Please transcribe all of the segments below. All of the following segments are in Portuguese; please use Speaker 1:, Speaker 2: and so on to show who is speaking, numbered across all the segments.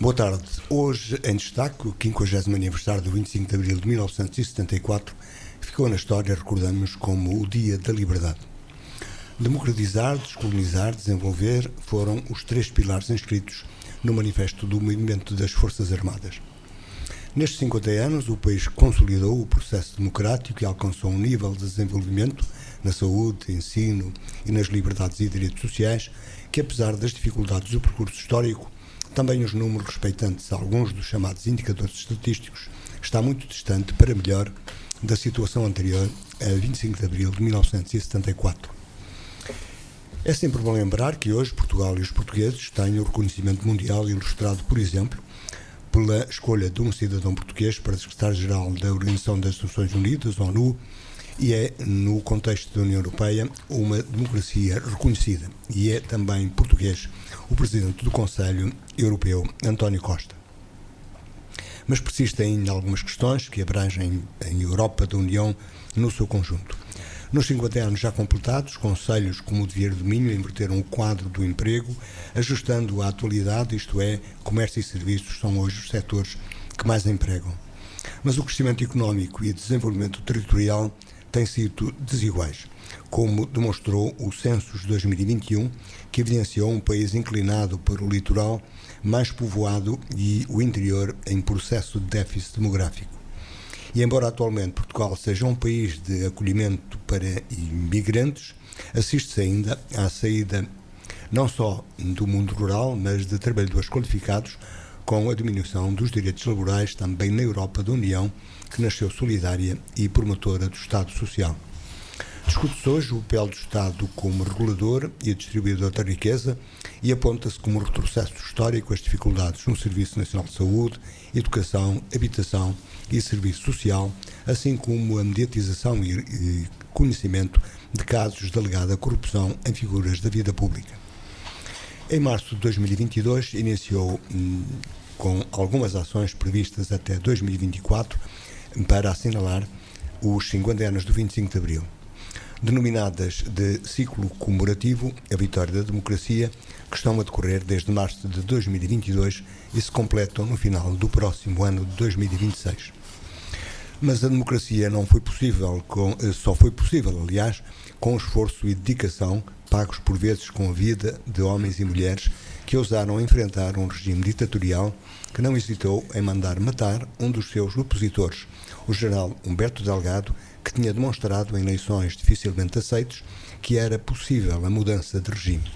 Speaker 1: Boa tarde. Hoje, em destaque, o 50º aniversário do 25 de Abril de 1974 ficou na história, recordamos, como o Dia da Liberdade. Democratizar, descolonizar, desenvolver foram os três pilares inscritos no manifesto do Movimento das Forças Armadas. Nestes 50 anos, o país consolidou o processo democrático e alcançou um nível de desenvolvimento na saúde, ensino e nas liberdades e direitos sociais que, apesar das dificuldades do percurso histórico, também os números respeitantes a alguns dos chamados indicadores estatísticos está muito distante para melhor da situação anterior a 25 de abril de 1974. É sempre bom lembrar que hoje Portugal e os portugueses têm o reconhecimento mundial ilustrado, por exemplo, pela escolha de um cidadão português para secretário-geral da Organização das Nações Unidas, ONU, e é, no contexto da União Europeia, uma democracia reconhecida. E é também português o Presidente do Conselho Europeu, António Costa. Mas persistem ainda algumas questões que abrangem a Europa da União no seu conjunto. Nos 50 anos já completados, conselhos como o de Vieira do Minho inverteram o quadro do emprego, ajustando à atualidade, isto é, comércio e serviços são hoje os setores que mais empregam. Mas o crescimento económico e o desenvolvimento territorial têm sido desiguais, como demonstrou o Census de 2021, que evidenciou um país inclinado para o litoral, mais povoado e o interior em processo de déficit demográfico. E embora atualmente Portugal seja um país de acolhimento para imigrantes, assiste-se ainda à saída não só do mundo rural, mas de trabalhadores qualificados, com a diminuição dos direitos laborais também na Europa da União, que nasceu solidária e promotora do Estado Social. Discute-se hoje o papel do Estado como regulador e distribuidor da riqueza e aponta-se como retrocesso histórico as dificuldades no Serviço Nacional de Saúde, Educação, Habitação e Serviço Social, assim como a mediatização e conhecimento de casos de alegada corrupção em figuras da vida pública. Em março de 2022, iniciou com algumas ações previstas até 2024 para assinalar os 50 anos do 25 de Abril. Denominadas de ciclo comemorativo, a vitória da democracia, que estão a decorrer desde março de 2022 e se completam no final do próximo ano de 2026. Mas a democracia só foi possível, aliás, com esforço e dedicação, pagos por vezes com a vida de homens e mulheres que ousaram enfrentar um regime ditatorial que não hesitou em mandar matar um dos seus opositores, o general Humberto Delgado, que tinha demonstrado em eleições dificilmente aceites que era possível a mudança de regime.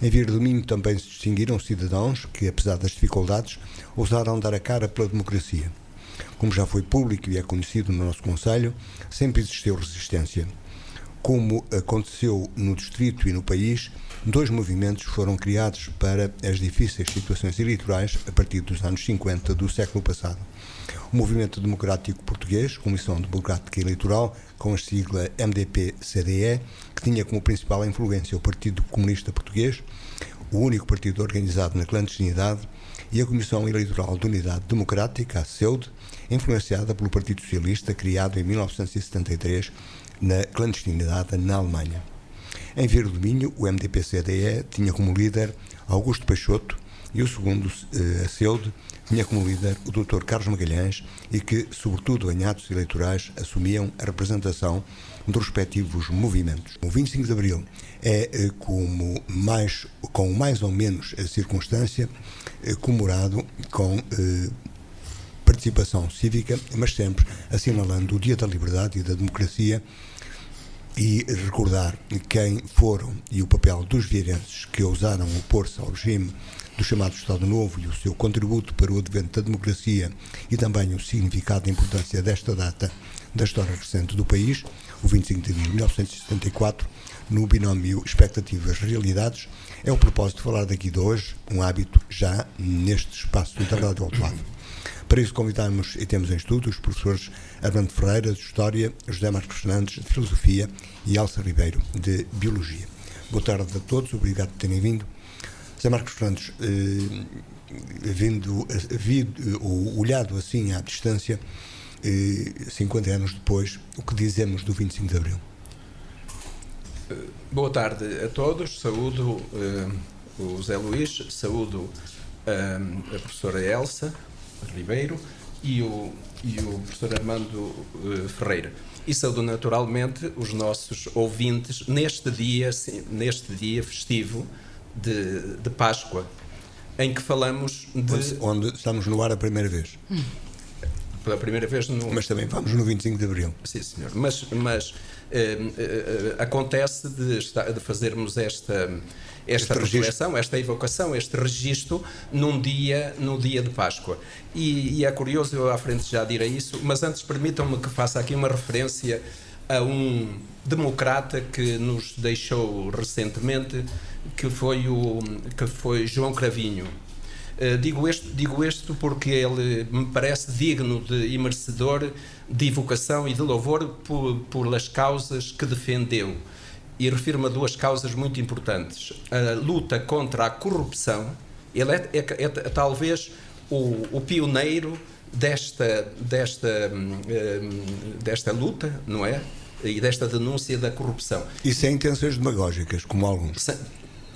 Speaker 1: Em Vieira do Minho também se distinguiram cidadãos que, apesar das dificuldades, ousaram dar a cara pela democracia. Como já foi público e é conhecido no nosso Conselho, sempre existiu resistência. Como aconteceu no Distrito e no país, dois movimentos foram criados para as difíceis situações eleitorais a partir dos anos 50 do século passado. O Movimento Democrático Português, Comissão Democrática Eleitoral, com a sigla MDP-CDE, que tinha como principal influência o Partido Comunista Português, o único partido organizado na clandestinidade, e a Comissão Eleitoral de Unidade Democrática, a CEUD, influenciada pelo Partido Socialista, criado em 1973 na clandestinidade na Alemanha. Em Vieira do Minho, o MDP-CDE tinha como líder Augusto Peixoto e o segundo, a CEUD, tinha como líder o Dr. Carlos Magalhães e que, sobretudo em atos eleitorais, assumiam a representação dos respectivos movimentos. O 25 de Abril é com mais ou menos a circunstância comemorado com participação cívica, mas sempre assinalando o Dia da Liberdade e da Democracia e recordar quem foram e o papel dos vieirenses que ousaram opor-se ao regime do chamado Estado Novo e o seu contributo para o advento da democracia e também o significado e a importância desta data da história recente do país, o 25 de abril de 1974, no binómio expectativas-realidades, é o propósito de falar daqui de hoje, um hábito já neste espaço da Rádio Alto. Para isso convidamos e temos em estudo os professores Armando Ferreira, de História, José Marcos Fernandes, de Filosofia e Elsa Ribeiro, de Biologia. Boa tarde a todos, obrigado por terem vindo. José Marcos Fernandes, olhado assim à distância, 50 anos depois, o que dizemos do 25 de Abril?
Speaker 2: Boa tarde a todos, saúdo o Zé Luís, saúdo a professora Elsa Ribeiro e o professor Armando Ferreira. E saúdo naturalmente os nossos ouvintes neste dia festivo de Páscoa, em que falamos de...
Speaker 1: Onde estamos no ar a primeira vez.
Speaker 2: Pela primeira vez no...
Speaker 1: Mas também vamos no 25 de Abril.
Speaker 2: Sim, senhor. Mas acontece de fazermos esta reflexão, esta evocação, este registro no dia de Páscoa. E é curioso, eu à frente já direi isso, mas antes permitam-me que faça aqui uma referência a um democrata que nos deixou recentemente, que foi João Cravinho. Digo isto porque ele me parece digno e merecedor de evocação e de louvor pelas causas que defendeu. E refiro-me a duas causas muito importantes. A luta contra a corrupção. Ele é talvez o pioneiro desta luta, não é? E desta denúncia da corrupção.
Speaker 1: E sem intenções demagógicas, como alguns.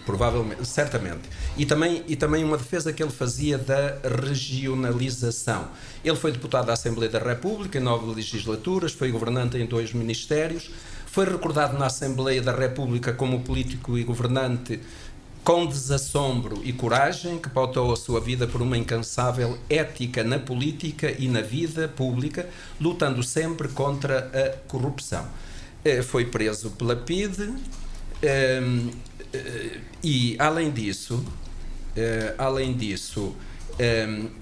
Speaker 2: Provavelmente, certamente. E também uma defesa que ele fazia da regionalização. Ele foi deputado da Assembleia da República em 9 legislaturas, foi governante em 2 ministérios, foi recordado na Assembleia da República como político e governante com desassombro e coragem, que pautou a sua vida por uma incansável ética na política e na vida pública, lutando sempre contra a corrupção. Foi preso pela PIDE, e além disso,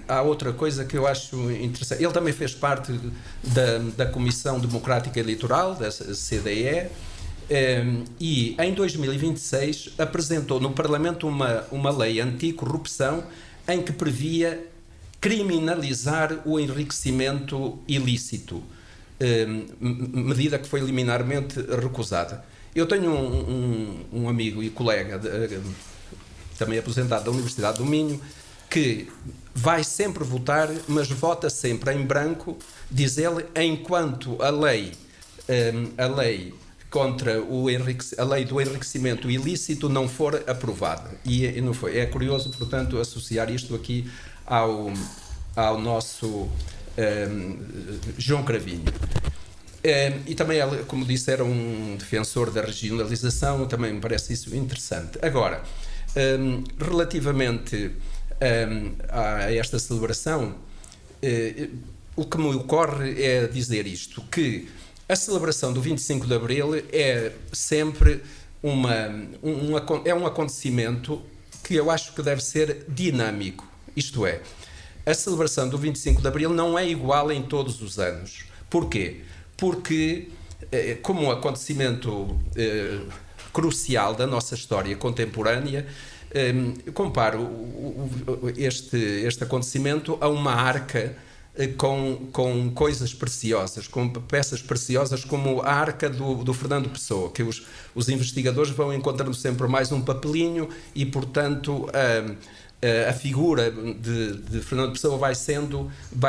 Speaker 2: há outra coisa que eu acho interessante. Ele também fez parte da Comissão Democrática Eleitoral, da CDE, e em 2026 apresentou no Parlamento uma lei anticorrupção em que previa criminalizar o enriquecimento ilícito, medida que foi liminarmente recusada. Eu tenho um amigo e colega, também aposentado da Universidade do Minho, que vai sempre votar, mas vota sempre em branco, diz ele, enquanto a lei contra a lei do enriquecimento ilícito não for aprovada. E não foi. É curioso, portanto, associar isto aqui ao nosso João Cravinho. E também ele, como disse, era um defensor da regionalização, também me parece isso interessante. Agora, relativamente a esta celebração, o que me ocorre é dizer isto, que a celebração do 25 de Abril é sempre um acontecimento que eu acho que deve ser dinâmico. Isto é, a celebração do 25 de Abril não é igual em todos os anos. Porquê? Porque, como um acontecimento crucial da nossa história contemporânea, comparo este acontecimento a uma arca com coisas preciosas, com peças preciosas, como a arca do Fernando Pessoa, que os investigadores vão encontrando sempre mais um papelinho e, portanto, a figura de Fernando Pessoa vai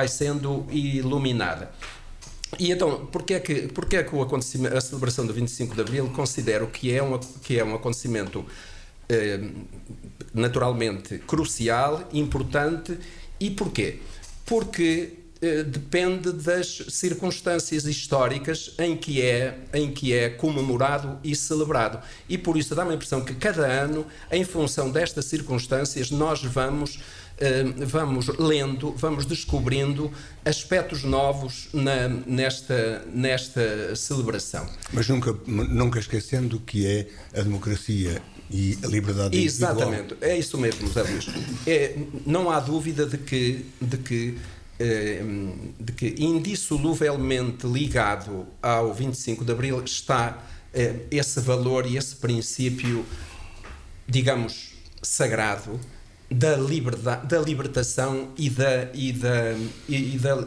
Speaker 2: sendo iluminada. E então, porquê é que a celebração do 25 de Abril considero que é um acontecimento naturalmente crucial, importante, e porquê? Porque depende das circunstâncias históricas em que é comemorado e celebrado. E por isso dá-me a impressão que cada ano, em função destas circunstâncias, nós vamos lendo, vamos descobrindo aspectos novos nesta celebração.
Speaker 1: Mas nunca esquecendo que é a democracia e a liberdade individual.
Speaker 2: Exatamente, é isso mesmo, José Luís. Não há dúvida de que indissoluvelmente ligado ao 25 de Abril está esse valor e esse princípio, digamos, sagrado da liberdade, da libertação e da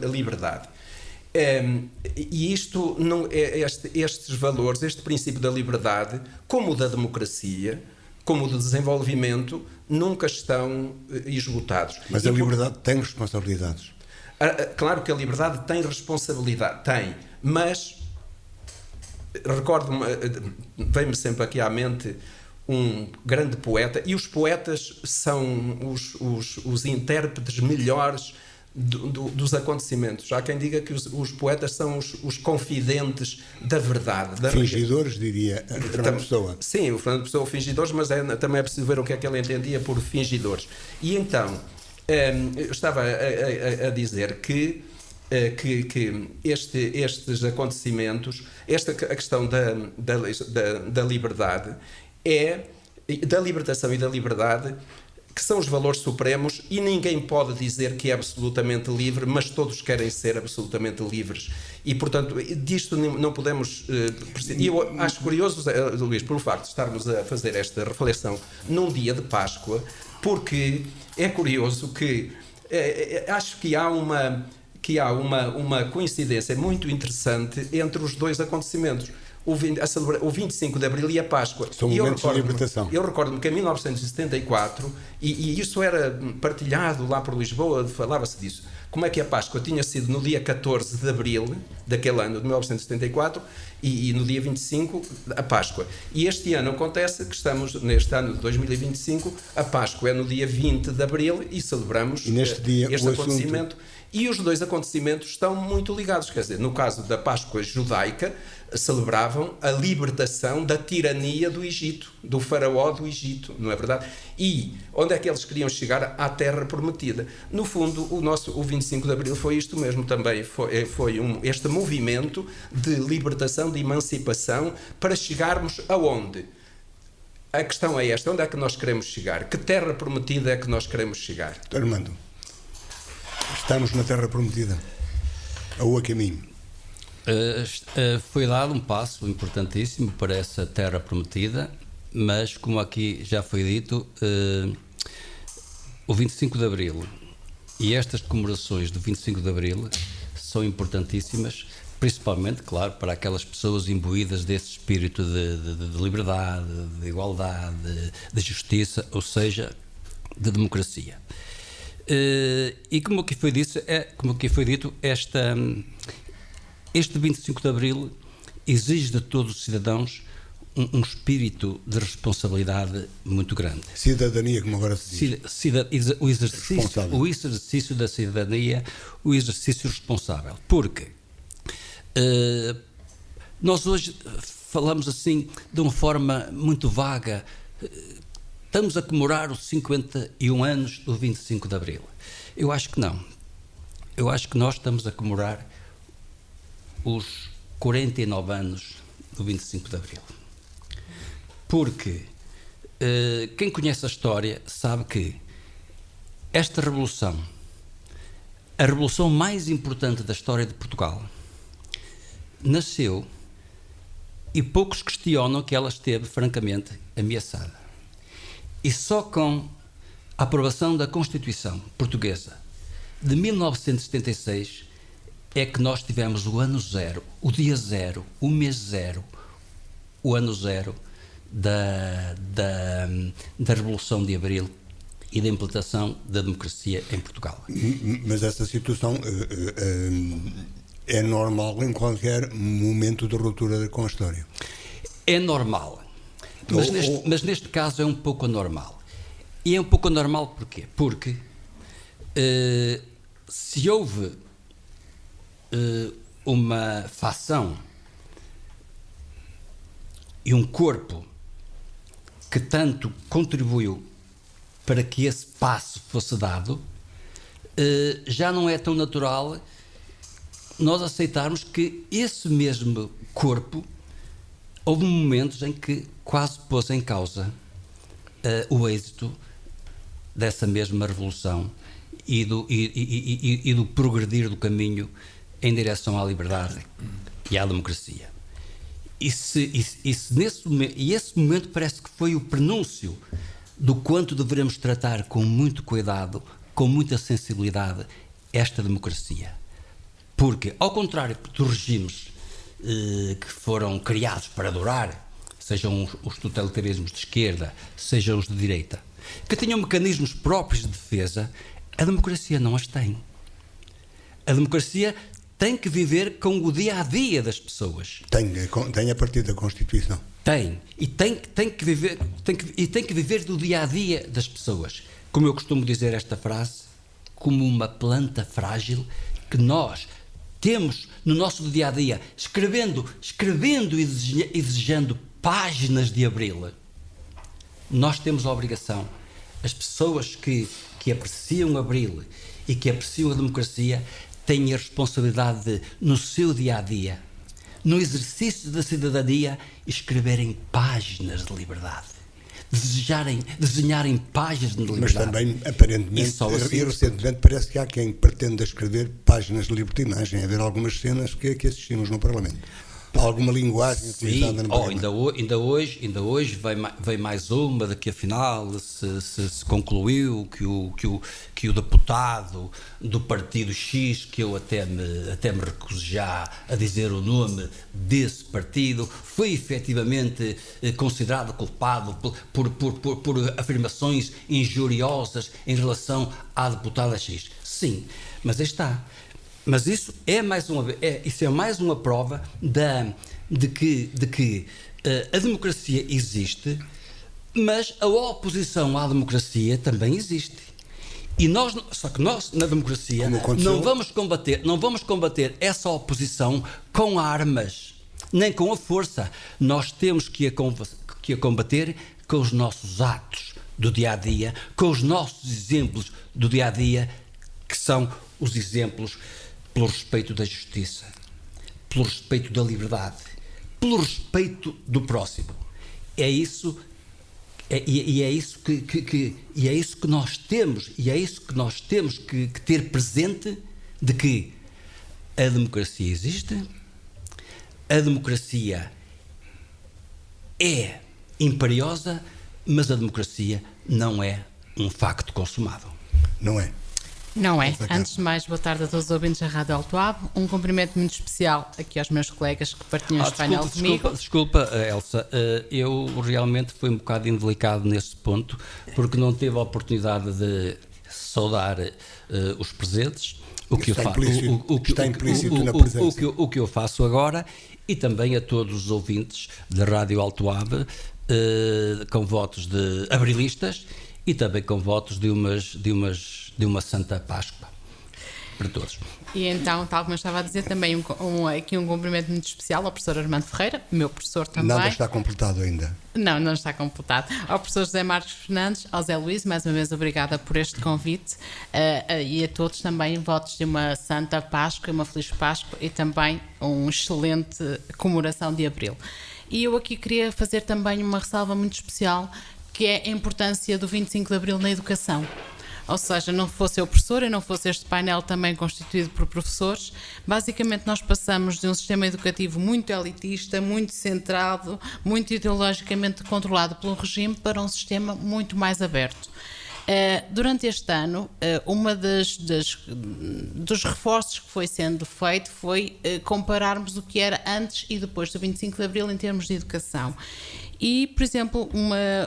Speaker 2: liberdade. E isto não estes valores, este princípio da liberdade, como o da democracia, como o do desenvolvimento, nunca estão esgotados.
Speaker 1: Mas a liberdade tem responsabilidades.
Speaker 2: Claro que a liberdade tem responsabilidade, mas recordo-me, vem-me sempre aqui à mente um grande poeta, e os poetas são os intérpretes melhores dos acontecimentos. Há quem diga que os poetas são os confidentes da verdade.
Speaker 1: Fingidores, diria Fernando Pessoa.
Speaker 2: Sim, o Fernando Pessoa, fingidores, mas também é preciso ver o que é que ele entendia por fingidores. E então, eu estava a dizer que estes acontecimentos, a questão da liberdade, da libertação e da liberdade, que são os valores supremos, e ninguém pode dizer que é absolutamente livre, mas todos querem ser absolutamente livres. E, portanto, disto não podemos... E eu acho curioso, Luís, por o facto de estarmos a fazer esta reflexão num dia de Páscoa, porque é curioso que acho que há uma coincidência muito interessante entre os dois acontecimentos. O 25 de Abril e a Páscoa.
Speaker 1: São momentos de libertação.
Speaker 2: Eu recordo-me que em 1974, e isso era partilhado lá por Lisboa, falava-se disso, como é que a Páscoa tinha sido no dia 14 de Abril daquele ano, de 1974, e no dia 25, a Páscoa. E este ano acontece que estamos, neste ano de 2025, a Páscoa é no dia 20 de Abril e celebramos
Speaker 1: neste dia,
Speaker 2: este acontecimento. E os dois acontecimentos estão muito ligados. Quer dizer, no caso da Páscoa judaica, celebravam a libertação da tirania do Egito, do faraó do Egito, não é verdade? E onde é que eles queriam chegar? À Terra Prometida. No fundo, o 25 de Abril foi isto mesmo também, este movimento de libertação, de emancipação, para chegarmos aonde? A questão é esta, onde é que nós queremos chegar? Que Terra Prometida é que nós queremos chegar?
Speaker 1: Armando, estamos na Terra Prometida, ou a caminho?
Speaker 3: Foi dado um passo importantíssimo para essa Terra Prometida, mas como aqui já foi dito, o 25 de Abril e estas comemorações do 25 de Abril são importantíssimas, principalmente, claro, para aquelas pessoas imbuídas desse espírito de liberdade, de igualdade, de justiça, ou seja, de democracia. E como aqui foi dito, este 25 de Abril exige de todos os cidadãos um espírito de responsabilidade muito grande.
Speaker 1: Cidadania, como agora se diz.
Speaker 3: O exercício da cidadania, o exercício responsável. Porque nós hoje falamos assim de uma forma muito vaga. Estamos a comemorar os 51 anos do 25 de Abril. Eu acho que não. Eu acho que nós estamos a comemorar os 49 anos do 25 de Abril. Porque quem conhece a história sabe que esta revolução, a revolução mais importante da história de Portugal, nasceu e poucos questionam que ela esteve francamente ameaçada. E só com a aprovação da Constituição Portuguesa de 1976 é que nós tivemos o ano zero, o dia zero, o mês zero, o ano zero da Revolução de Abril e da implantação da democracia em Portugal.
Speaker 1: Mas essa situação é normal em qualquer momento de ruptura com a história?
Speaker 3: É normal, mas neste caso é um pouco anormal. E é um pouco anormal porquê? Porque se houve uma facção e um corpo que tanto contribuiu para que esse passo fosse dado, já não é tão natural nós aceitarmos que esse mesmo corpo houve momentos em que quase pôs em causa o êxito dessa mesma revolução e do progredir do caminho em direção à liberdade e à democracia. Esse momento parece que foi o prenúncio do quanto devemos tratar com muito cuidado, com muita sensibilidade, esta democracia. Porque, ao contrário dos regimes que foram criados para durar, sejam os totalitarismos de esquerda, sejam os de direita, que tinham mecanismos próprios de defesa, a democracia não as tem. A democracia tem que viver com o dia-a-dia das pessoas.
Speaker 1: Tem a partir da Constituição.
Speaker 3: tem que viver do dia a dia das pessoas. Como eu costumo dizer esta frase, como uma planta frágil que nós temos no nosso dia a dia, escrevendo e desejando páginas de abril. Nós temos a obrigação, as pessoas que apreciam abril e que apreciam a democracia, têm a responsabilidade de, no seu dia a dia, no exercício da cidadania, escreverem páginas de liberdade, desenharem páginas de liberdade.
Speaker 1: Mas também, aparentemente, e recentemente, parece que há quem pretenda escrever páginas de libertinagem, haver algumas cenas que assistimos no Parlamento. Há alguma linguagem utilizada no Parlamento.
Speaker 3: Ainda hoje vem mais uma de que afinal se concluiu que o deputado do partido X, que eu até me recuso já a dizer o nome desse partido, foi efetivamente considerado culpado por afirmações injuriosas em relação à deputada X. Sim, mas aí está. Mas isso é mais uma prova de que a democracia existe, mas a oposição à democracia também existe. E nós na democracia não vamos combater essa oposição com armas, nem com a força. Nós temos que a combater com os nossos atos do dia a dia, com os nossos exemplos do dia a dia, que são os exemplos pelo respeito da justiça, pelo respeito da liberdade, pelo respeito do próximo. É isso que nós temos, que ter presente, de que a democracia existe, a democracia é imperiosa, mas a democracia não é um facto consumado.
Speaker 1: Não é?
Speaker 4: Não é. Antes de mais, boa tarde a todos os ouvintes da Rádio Alto Ave. Um cumprimento muito especial aqui aos meus colegas que partilham este painel comigo.
Speaker 3: Desculpa, Elsa, eu realmente fui um bocado indelicado nesse ponto, porque não tive a oportunidade de saudar os presentes, o que eu faço agora, e também a todos os ouvintes da Rádio Alto Ave, com votos de abrilistas e também com votos de uma Santa Páscoa para todos.
Speaker 4: E então, tal como eu estava a dizer, também aqui um cumprimento muito especial ao professor Armando Ferreira, meu professor também.
Speaker 1: Nada está completado ainda.
Speaker 4: Não está completado. Ao professor José Marcos Fernandes, ao Zé Luís, mais uma vez obrigada por este convite, e a todos também votos de uma Santa Páscoa, uma Feliz Páscoa e também uma excelente comemoração de Abril. E eu aqui queria fazer também uma ressalva muito especial, que é a importância do 25 de Abril na educação. Ou seja, não fosse eu professor e não fosse este painel também constituído por professores, basicamente nós passamos de um sistema educativo muito elitista, muito centrado, muito ideologicamente controlado pelo regime, para um sistema muito mais aberto. Durante este ano, uma dos reforços que foi sendo feito foi compararmos o que era antes e depois do 25 de Abril em termos de educação. E, por exemplo,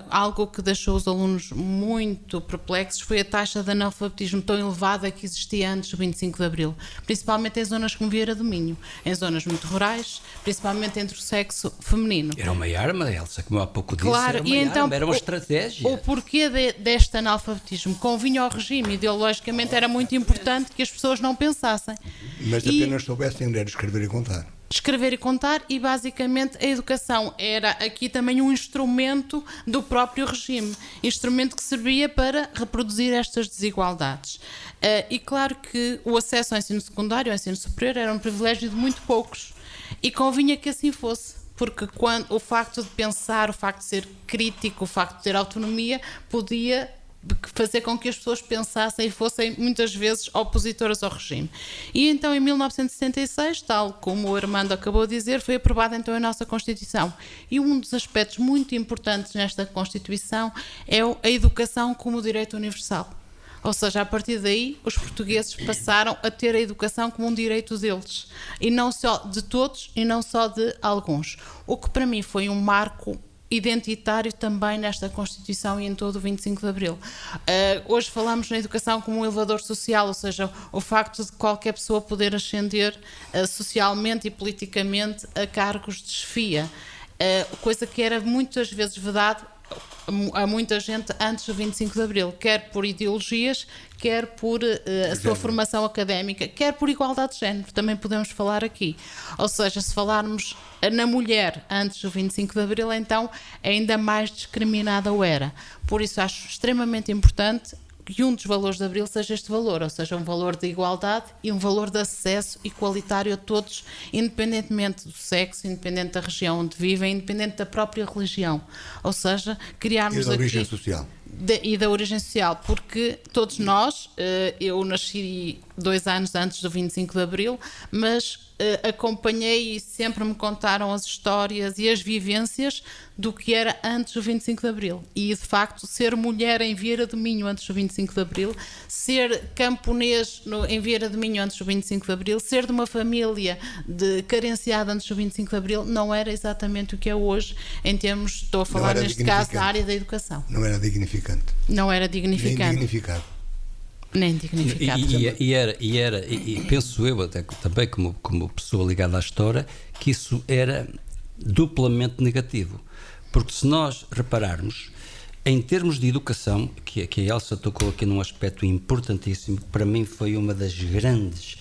Speaker 4: algo que deixou os alunos muito perplexos foi a taxa de analfabetismo tão elevada que existia antes do 25 de Abril, principalmente em zonas como Vieira do Minho, em zonas muito rurais, principalmente entre o sexo feminino.
Speaker 3: Era uma arma, Elsa, como há pouco disse,
Speaker 4: claro,
Speaker 3: era uma estratégia.
Speaker 4: O porquê deste analfabetismo convinha ao regime, ideologicamente era muito importante que as pessoas não pensassem.
Speaker 1: Mas apenas soubessem ler, escrever e contar.
Speaker 4: Escrever e contar, e basicamente a educação era aqui também um instrumento do próprio regime, instrumento que servia para reproduzir estas desigualdades. E claro que o acesso ao ensino secundário, ao ensino superior, era um privilégio de muito poucos, e convinha que assim fosse, porque o facto de pensar, o facto de ser crítico, o facto de ter autonomia, podia fazer com que as pessoas pensassem e fossem muitas vezes opositoras ao regime. E então em 1976, tal como o Armando acabou de dizer, foi aprovada então a nossa Constituição. E um dos aspectos muito importantes nesta Constituição é a educação como direito universal. Ou seja, a partir daí os portugueses passaram a ter a educação como um direito deles, e não só de todos e não só de alguns. O que para mim foi um marco identitário também nesta Constituição e em todo o 25 de Abril. Hoje falamos na educação como um elevador social, ou seja, o facto de qualquer pessoa poder ascender socialmente e politicamente a cargos de chefia. coisa que era muitas vezes vedado a muita gente antes do 25 de Abril, quer por ideologias, quer por a sua formação académica, quer por igualdade de género, também podemos falar aqui. Ou seja, se falarmos na mulher antes do 25 de Abril, então ainda mais discriminada o era. Por isso acho extremamente importante que um dos valores de Abril seja este valor, ou seja, um valor de igualdade e um valor de acesso igualitário a todos, independentemente do sexo, independente da região onde vivem, independente da própria religião. Ou seja, criarmos
Speaker 1: E da origem
Speaker 4: aqui...
Speaker 1: social.
Speaker 4: E da origem social, porque todos nós, eu nasci 2 anos antes do 25 de Abril, mas acompanhei e sempre me contaram as histórias e as vivências do que era antes do 25 de Abril. E, de facto, ser mulher em Vieira do Minho antes do 25 de Abril, ser camponês em Vieira do Minho antes do 25 de Abril, ser de uma família carenciada antes do 25 de Abril, não era exatamente o que é hoje, em termos, estou a falar neste caso, na área da educação.
Speaker 1: Não era dignificante.
Speaker 4: Não era
Speaker 1: Nem
Speaker 4: dignificante.
Speaker 1: dignificado.
Speaker 4: Nem dignificado.
Speaker 3: E penso eu, até também como pessoa ligada à história, que isso era duplamente negativo. Porque se nós repararmos, em termos de educação, que a Elsa tocou aqui num aspecto importantíssimo, que para mim foi uma das grandes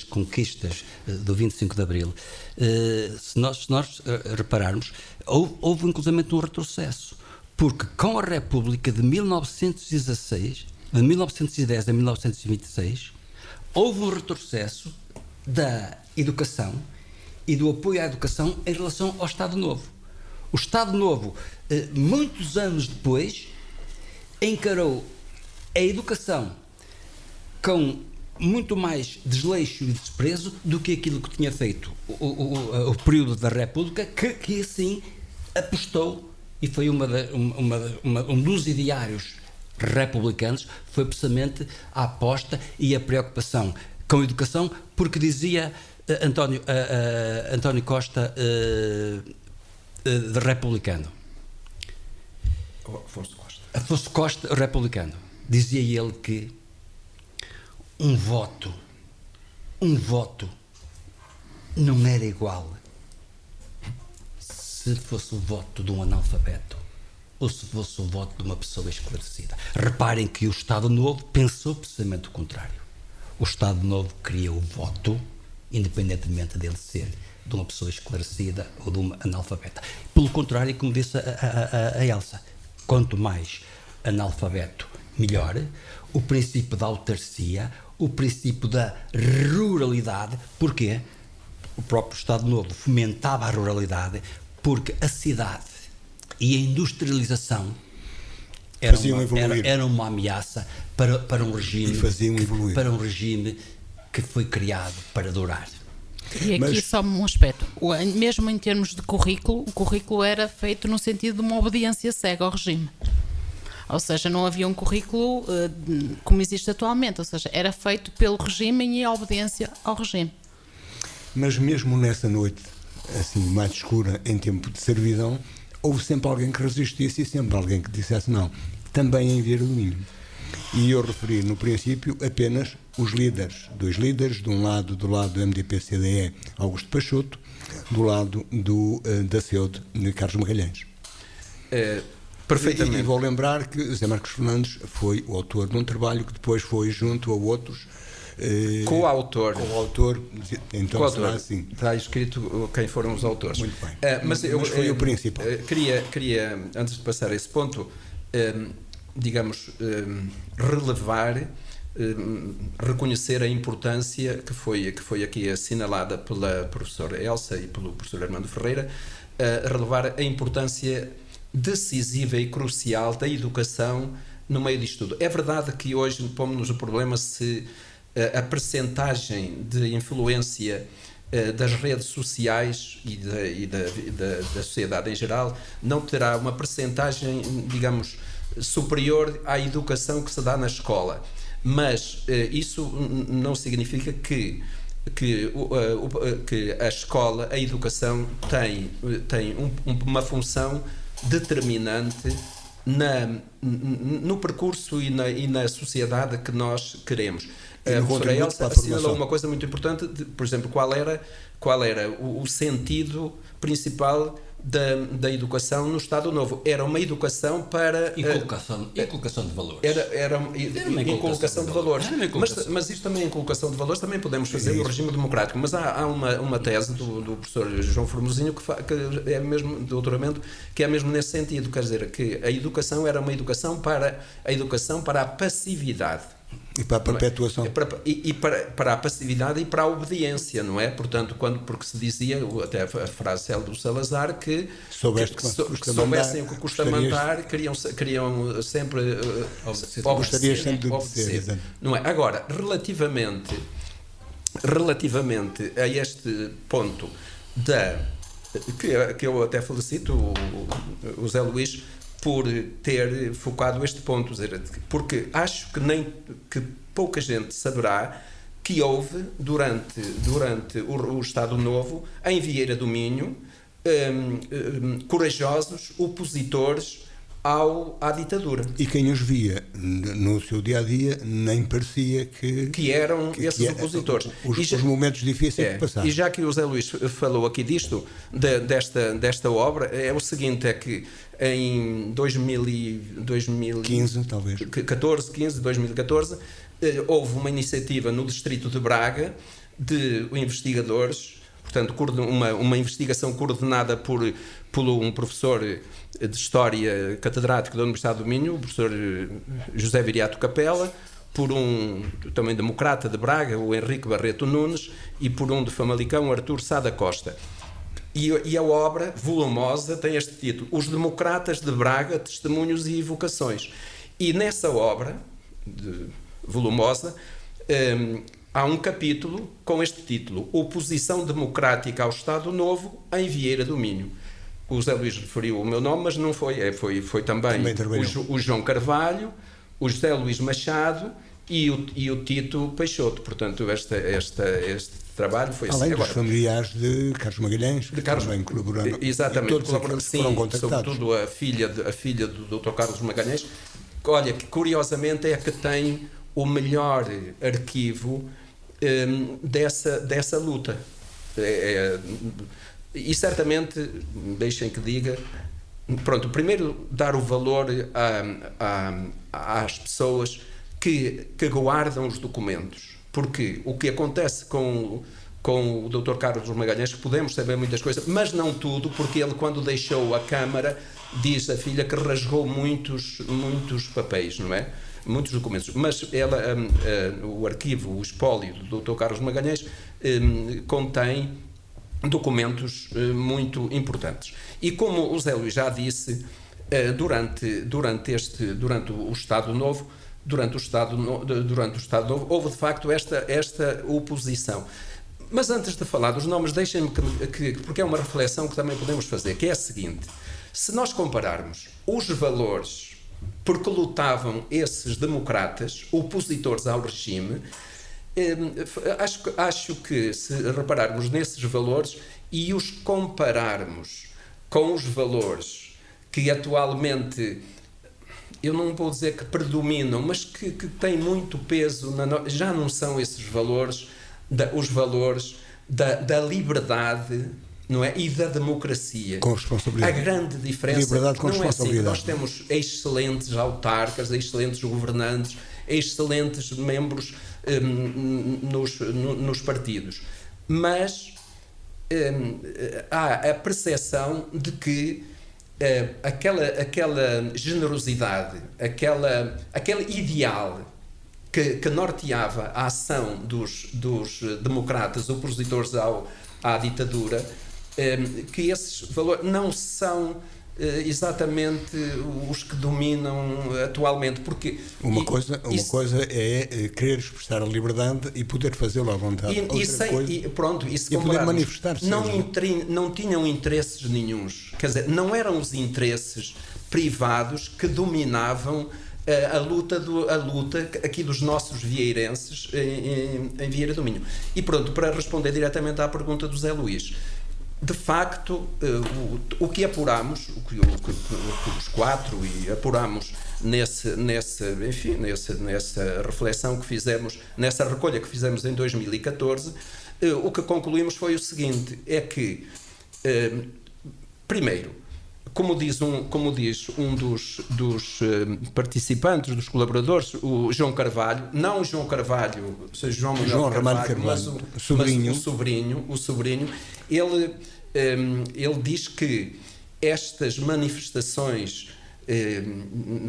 Speaker 3: conquistas do 25 de Abril, se nós repararmos, houve inclusivamente um retrocesso. Porque com a República de 1916, de 1910 a 1926, houve um retrocesso da educação e do apoio à educação em relação ao Estado Novo. O Estado Novo, muitos anos depois, encarou a educação com muito mais desleixo e desprezo do que aquilo que tinha feito o período da República, que assim apostou. E foi um dos ideários republicanos, foi precisamente a aposta e a preocupação com a educação, porque dizia António Costa, republicano. Afonso Costa, republicano. Dizia ele que um voto não era igual se fosse o voto de um analfabeto ou se fosse o voto de uma pessoa esclarecida. Reparem que o Estado Novo pensou precisamente o contrário. O Estado Novo queria o voto, independentemente dele ser de uma pessoa esclarecida ou de uma analfabeta. Pelo contrário, como disse a Elsa, quanto mais analfabeto, melhor. O princípio da autarcia, o princípio da ruralidade. Porquê? O próprio Estado Novo fomentava a ruralidade, porque a cidade e a industrialização eram uma ameaça para um regime,
Speaker 1: e faziam evoluir.
Speaker 3: Para um regime que foi criado para durar.
Speaker 4: E aqui só um aspecto, mesmo em termos de currículo, o currículo era feito no sentido de uma obediência cega ao regime. Ou seja, não havia um currículo como existe atualmente, ou seja, era feito pelo regime e a obediência ao regime.
Speaker 1: Mas mesmo nessa noite, assim, mais escura, em tempo de servidão, houve sempre alguém que resistisse e sempre alguém que dissesse não. Também em Vieira do Minho. E eu referi no princípio apenas os líderes, 2 líderes, do lado do MDP-CDE, Augusto Peixoto, do lado da CEUD, de Carlos Magalhães.
Speaker 2: Perfeitamente.
Speaker 1: E vou lembrar que José Marcos Fernandes foi o autor de um trabalho que depois foi junto a outros.
Speaker 2: Coautor.
Speaker 1: Então será assim.
Speaker 2: Está escrito quem foram os autores.
Speaker 1: Muito bem.
Speaker 2: Mas
Speaker 1: foi o principal.
Speaker 2: Queria, antes de passar a esse ponto, digamos, relevar, reconhecer a importância que foi aqui assinalada pela professora Elsa e pelo professor Armando Ferreira, relevar a importância decisiva e crucial da educação no meio disto tudo. É verdade que hoje pomos-nos o problema se a percentagem de influência das redes sociais e da sociedade em geral não terá uma percentagem, digamos, superior à educação que se dá na escola. Mas isso não significa que a escola, a educação, tem uma função determinante no percurso e na sociedade que nós queremos. A professora Elsa assinalou uma coisa muito importante, por exemplo, qual era o sentido principal da educação no Estado Novo. Era uma educação para...
Speaker 3: Inculcação de valores.
Speaker 2: Era uma inculcação de valores. Mas isto também, inculcação de valores, também podemos fazer no regime democrático. Mas há uma tese do professor João Formosinho que é mesmo doutoramento, que é mesmo nesse sentido, quer dizer, que a educação era uma educação para a passividade.
Speaker 1: E para a perpetuação.
Speaker 2: Para a passividade e para a obediência, não é? Portanto, porque se dizia, até a frase célebre do Salazar, que soubessem o que custa mandar, queriam sempre
Speaker 1: gostarias sempre de obedecer.
Speaker 2: Não é? Agora, relativamente a este ponto que eu até felicito o Zé Luís por ter focado este ponto, porque acho que pouca gente saberá que houve durante o Estado Novo, em Vieira do Minho, corajosos opositores à ditadura.
Speaker 1: E quem os via no seu dia-a-dia nem parecia que
Speaker 2: eram esses opositores.
Speaker 1: Os momentos difíceis que passaram.
Speaker 2: E já que o Zé Luís falou aqui disto, desta obra, é o seguinte, é que em
Speaker 1: 2015, talvez.
Speaker 2: 2014, houve uma iniciativa no distrito de Braga de investigadores, portanto, uma investigação coordenada por um professor de História catedrático da Universidade do Minho, o professor José Viriato Capela, por um também democrata de Braga, o Henrique Barreto Nunes, e por um de Famalicão, Artur Sá da Costa. E a obra, volumosa, tem este título: Os Democratas de Braga, Testemunhos e Evocações. E nessa obra, volumosa, há um capítulo com este título: Oposição Democrática ao Estado Novo em Vieira do Minho. O Zé Luís referiu o meu nome, mas não foi, foi também o João Carvalho, o José Luís Machado e o Tito Peixoto. Portanto, este trabalho foi
Speaker 1: além
Speaker 2: assim.
Speaker 1: Dos familiares de Carlos Magalhães, que também colaboraram.
Speaker 2: Exatamente,
Speaker 1: todos aqueles que foram contactados.
Speaker 2: Sobretudo a filha do Dr. Carlos Magalhães, olha, que curiosamente é a que tem o melhor arquivo dessa luta. E certamente, deixem que diga, pronto, primeiro dar o valor às pessoas que guardam os documentos, porque o que acontece com o Dr. Carlos Magalhães, que podemos saber muitas coisas, mas não tudo, porque ele, quando deixou a Câmara, diz a filha que rasgou muitos papéis, não é? Muitos documentos, mas o arquivo, o espólio do Dr. Carlos Magalhães contém documentos muito importantes. E como o Zé Luís já disse, durante o Estado Novo, houve de facto esta oposição. Mas antes de falar dos nomes, deixem-me porque é uma reflexão que também podemos fazer, que é a seguinte: se nós compararmos os valores por que lutavam esses democratas opositores ao regime, acho que se repararmos nesses valores e os compararmos com os valores que atualmente, eu não vou dizer que predominam, mas que têm muito peso, já não são esses valores, os valores da liberdade, não é? E da democracia.
Speaker 1: Com responsabilidade.
Speaker 2: A grande diferença
Speaker 1: liberdade com
Speaker 2: não é assim que
Speaker 1: responsabilidade.
Speaker 2: nós temos excelentes autarcas, excelentes governantes, excelentes membros nos partidos, mas há a percepção de que aquela generosidade, aquele ideal que norteava a ação dos democratas opositores à ditadura, que esses valores não são exatamente os que dominam atualmente, porque
Speaker 1: uma coisa é querer expressar a liberdade e poder fazê-lo à vontade.
Speaker 2: Se
Speaker 1: poder manifestar-se.
Speaker 2: Não tinham interesses nenhuns, quer dizer, não eram os interesses privados que dominavam a luta aqui dos nossos vieirenses em Vieira do Minho. E pronto, para responder diretamente à pergunta do Zé Luís, de facto, o que apuramos, os quatro, e apuramos nessa reflexão que fizemos, nessa recolha que fizemos em 2014, o que concluímos foi o seguinte: é que primeiro, como diz um dos participantes, dos colaboradores, o João Carvalho, não o João Carvalho, ou seja, João Manuel Carvalho, mas o sobrinho, ele diz que estas manifestações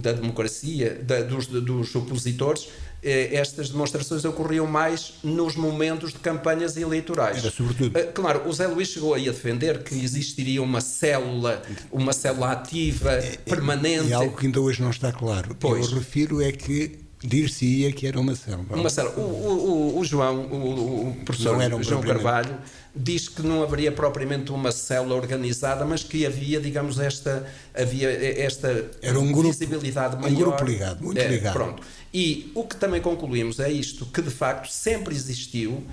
Speaker 2: da democracia, dos opositores, estas demonstrações ocorriam mais nos momentos de campanhas eleitorais.
Speaker 1: Era sobretudo.
Speaker 2: Claro, o Zé Luís chegou aí a defender que existiria uma célula ativa, permanente.
Speaker 1: E algo que ainda hoje não está claro.
Speaker 2: Pois.
Speaker 1: Eu refiro é que dir-se-ia que era uma célula.
Speaker 2: Uma célula. O professor João Carvalho diz que não haveria propriamente uma célula organizada, mas que havia, digamos, esta
Speaker 1: era um grupo,
Speaker 2: visibilidade maior.
Speaker 1: Um grupo ligado, muito ligado.
Speaker 2: Pronto. E o que também concluímos é isto, que de facto sempre existiu,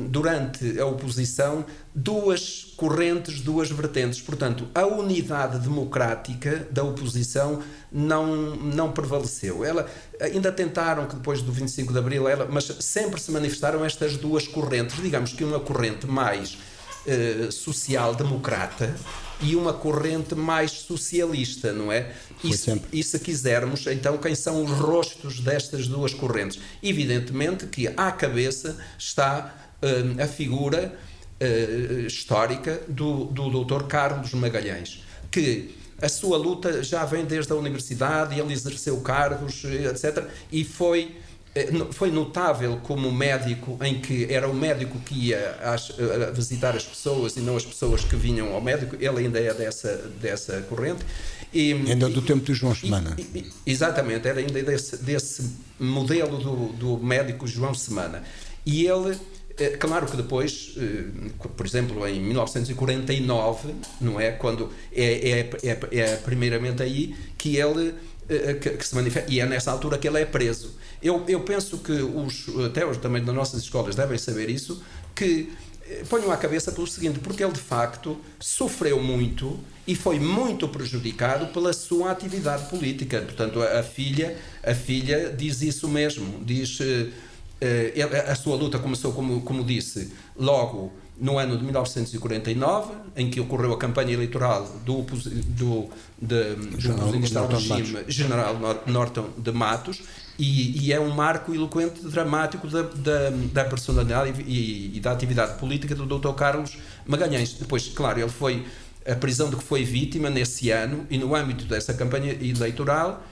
Speaker 2: durante a oposição, duas correntes, duas vertentes. Portanto, a unidade democrática da oposição não prevaleceu. Ainda tentaram que depois do 25 de Abril, mas sempre se manifestaram estas duas correntes. Digamos que uma corrente mais social-democrata e uma corrente mais socialista, não é? E se quisermos, então, quem são os rostos destas duas correntes? Evidentemente que à cabeça está a figura histórica do Dr. Carlos Magalhães, que a sua luta já vem desde a universidade, ele exerceu cargos, etc. E foi notável como médico, em que era o médico que ia a visitar as pessoas e não as pessoas que vinham ao médico. Ele ainda é dessa corrente.
Speaker 1: Ainda do tempo do João Semana.
Speaker 2: Exatamente, era ainda desse modelo do médico João Semana. E ele, claro que depois, por exemplo, em 1949, não é? Quando é primeiramente aí que ele que se manifesta, e é nessa altura que ele é preso. Eu penso que até os também das nossas escolas devem saber isso, que ponham à cabeça pelo seguinte, porque ele de facto sofreu muito e foi muito prejudicado pela sua atividade política. Portanto, a filha diz isso mesmo, diz a sua luta começou, como disse, logo no ano de 1949, em que ocorreu a campanha eleitoral do oposicionista ao regime, General Norton de Matos, e é um marco eloquente, dramático da personalidade e da atividade política do Dr. Carlos Magalhães. Depois, claro, a prisão de que foi vítima nesse ano e no âmbito dessa campanha eleitoral,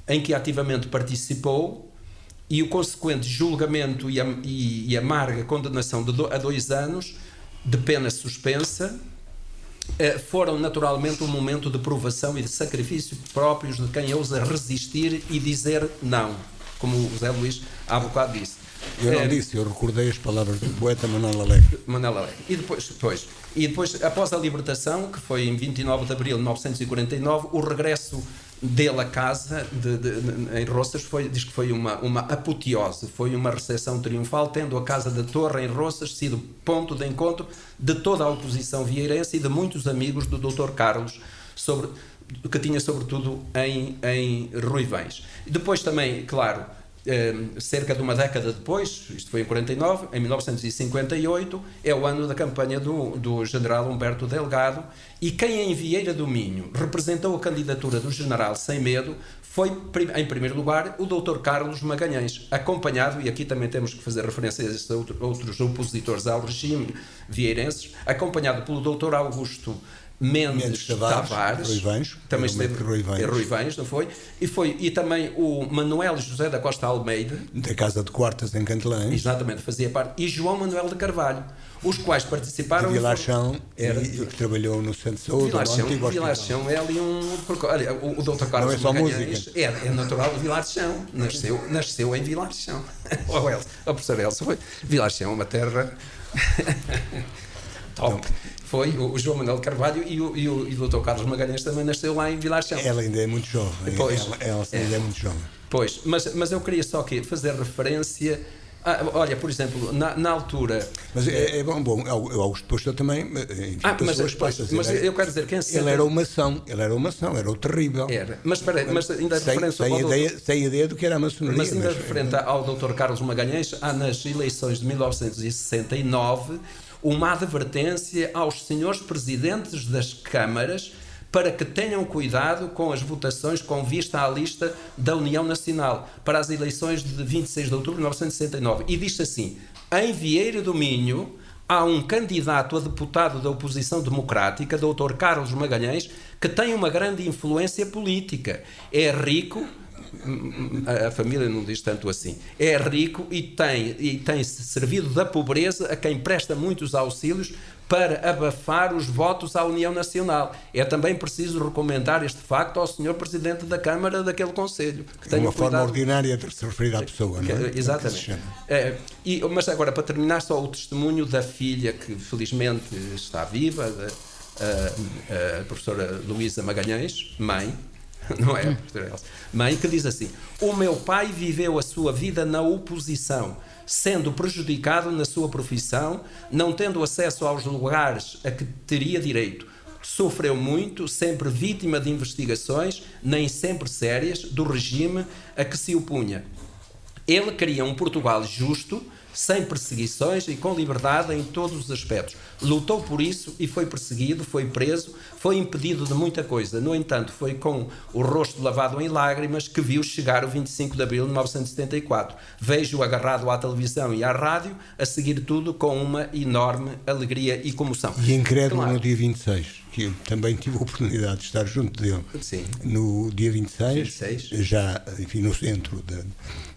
Speaker 2: em que ativamente participou, e o consequente julgamento e amarga condenação a 2 anos de pena suspensa foram naturalmente um momento de provação e de sacrifício próprios de quem ousa resistir e dizer não, como o Zé Luís há bocado disse.
Speaker 1: Eu não disse, eu recordei as palavras do poeta Manuel Alegre.
Speaker 2: E depois, após a libertação, que foi em 29 de abril de 1949, o regresso dele a casa em Roças diz que foi uma apoteose, foi uma recepção triunfal, tendo a casa da Torre em Roças sido ponto de encontro de toda a oposição vieirense e de muitos amigos do Dr. Carlos, que tinha sobretudo em Ruivães. E depois também, claro, cerca de uma década depois, isto foi em 49, em 1958, é o ano da campanha do general Humberto Delgado, e quem em Vieira do Minho representou a candidatura do general sem medo foi, em primeiro lugar, o Dr. Carlos Magalhães, acompanhado, e aqui também temos que fazer referência a esses outros opositores ao regime vieirenses, acompanhado pelo Dr. Augusto Mendes Tavares,
Speaker 1: Ruivães,
Speaker 2: também esteve em Ruivães, não foi? E também o Manuel José da Costa Almeida,
Speaker 1: da Casa de Quartas em Cantelães,
Speaker 2: exatamente, fazia parte, e João Manuel de Carvalho, os quais participaram
Speaker 1: de Vilarchão e que trabalhou no Centro de Saúde.
Speaker 2: Vilarchão é ali olha, o Dr. Carlos Magalhães é natural de Vilarchão, nasceu em Vilarchão. O professor Elcio foi Vilarchão, uma terra top. Foi o João Manuel Carvalho e o Dr. Carlos Magalhães também nasceu lá em Vilarchão.
Speaker 1: Ela ainda é muito jovem. Ela ainda é muito jovem.
Speaker 2: Pois, mas eu queria só fazer referência. Olha, por exemplo, na altura.
Speaker 1: Mas é bom, o Augusto Postel também.
Speaker 2: Mas eu quero dizer que
Speaker 1: ele era uma ação, era o terrível.
Speaker 2: Era, mas espera aí, mas ainda
Speaker 1: sem ideia do que era a maçonaria.
Speaker 2: Mas ainda referente ao Dr. Carlos Magalhães, há nas eleições de 1969 uma advertência aos senhores presidentes das câmaras para que tenham cuidado com as votações com vista à lista da União Nacional para as eleições de 26 de outubro de 1969. E diz assim: em Vieira do Minho há um candidato a deputado da oposição democrática, Dr. Carlos Magalhães, que tem uma grande influência política. É rico, a família não diz tanto assim, é rico e tem servido da pobreza a quem presta muitos auxílios para abafar os votos à União Nacional. É também preciso recomendar este facto ao Sr. Presidente da Câmara daquele Conselho. Que
Speaker 1: é uma forma ordinária de se referir à pessoa, não é?
Speaker 2: Exatamente. Mas agora, para terminar, só o testemunho da filha, que felizmente está viva, a professora Luísa Magalhães, mãe, não é? Mãe, que diz assim: o meu pai viveu a sua vida na oposição, sendo prejudicado na sua profissão, não tendo acesso aos lugares a que teria direito. Sofreu muito, sempre vítima de investigações, nem sempre sérias, do regime a que se opunha. Ele queria um Portugal justo, sem perseguições e com liberdade em todos os aspectos. Lutou por isso e foi perseguido, foi preso, foi impedido de muita coisa. No entanto, foi com o rosto lavado em lágrimas que viu chegar o 25 de abril de 1974. Vejo-o agarrado à televisão e à rádio, a seguir tudo com uma enorme alegria e comoção.
Speaker 1: E incrédulo, claro, no dia 26, que eu também tive a oportunidade de estar junto dele.
Speaker 2: Sim.
Speaker 1: No dia 26, já, enfim, no centro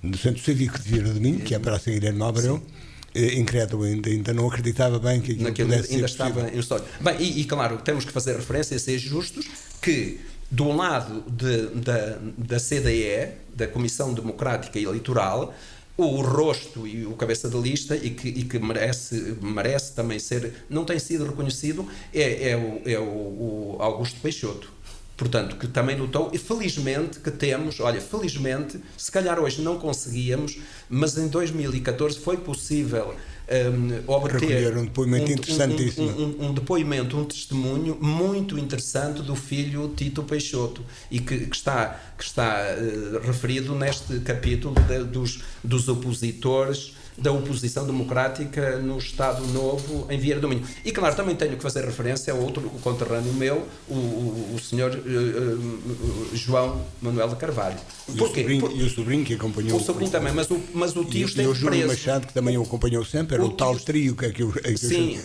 Speaker 1: do Centro Cívico de Vieira do Minho, que é para a Guilherme Abreu. Incrédulo, ainda não acreditava bem que aquilo pudesse
Speaker 2: ainda
Speaker 1: ser
Speaker 2: estava em história. Bem, e claro, temos que fazer referência a ser justos que, do lado da CDE, da Comissão Democrática e Eleitoral, o rosto e o cabeça de lista, e que merece também ser, não tem sido reconhecido, é o Augusto Peixoto. Portanto, que também lutou, e felizmente que temos, felizmente, se calhar hoje não conseguíamos, mas em 2014 foi possível obter
Speaker 1: um depoimento interessantíssimo.
Speaker 2: Um depoimento, um testemunho muito interessante do filho Tito Peixoto, e que está referido neste capítulo dos opositores da oposição democrática no Estado Novo, em Vieira do Minho. E claro, também tenho que fazer referência a outro conterrâneo meu, o senhor João Manuel de Carvalho. Porquê?
Speaker 1: E o sobrinho que acompanhou.
Speaker 2: O sobrinho também, mas o tio esteve
Speaker 1: preso. E o Júlio
Speaker 2: preso.
Speaker 1: Machado, que também o acompanhou sempre, era o tal trio
Speaker 2: Sim.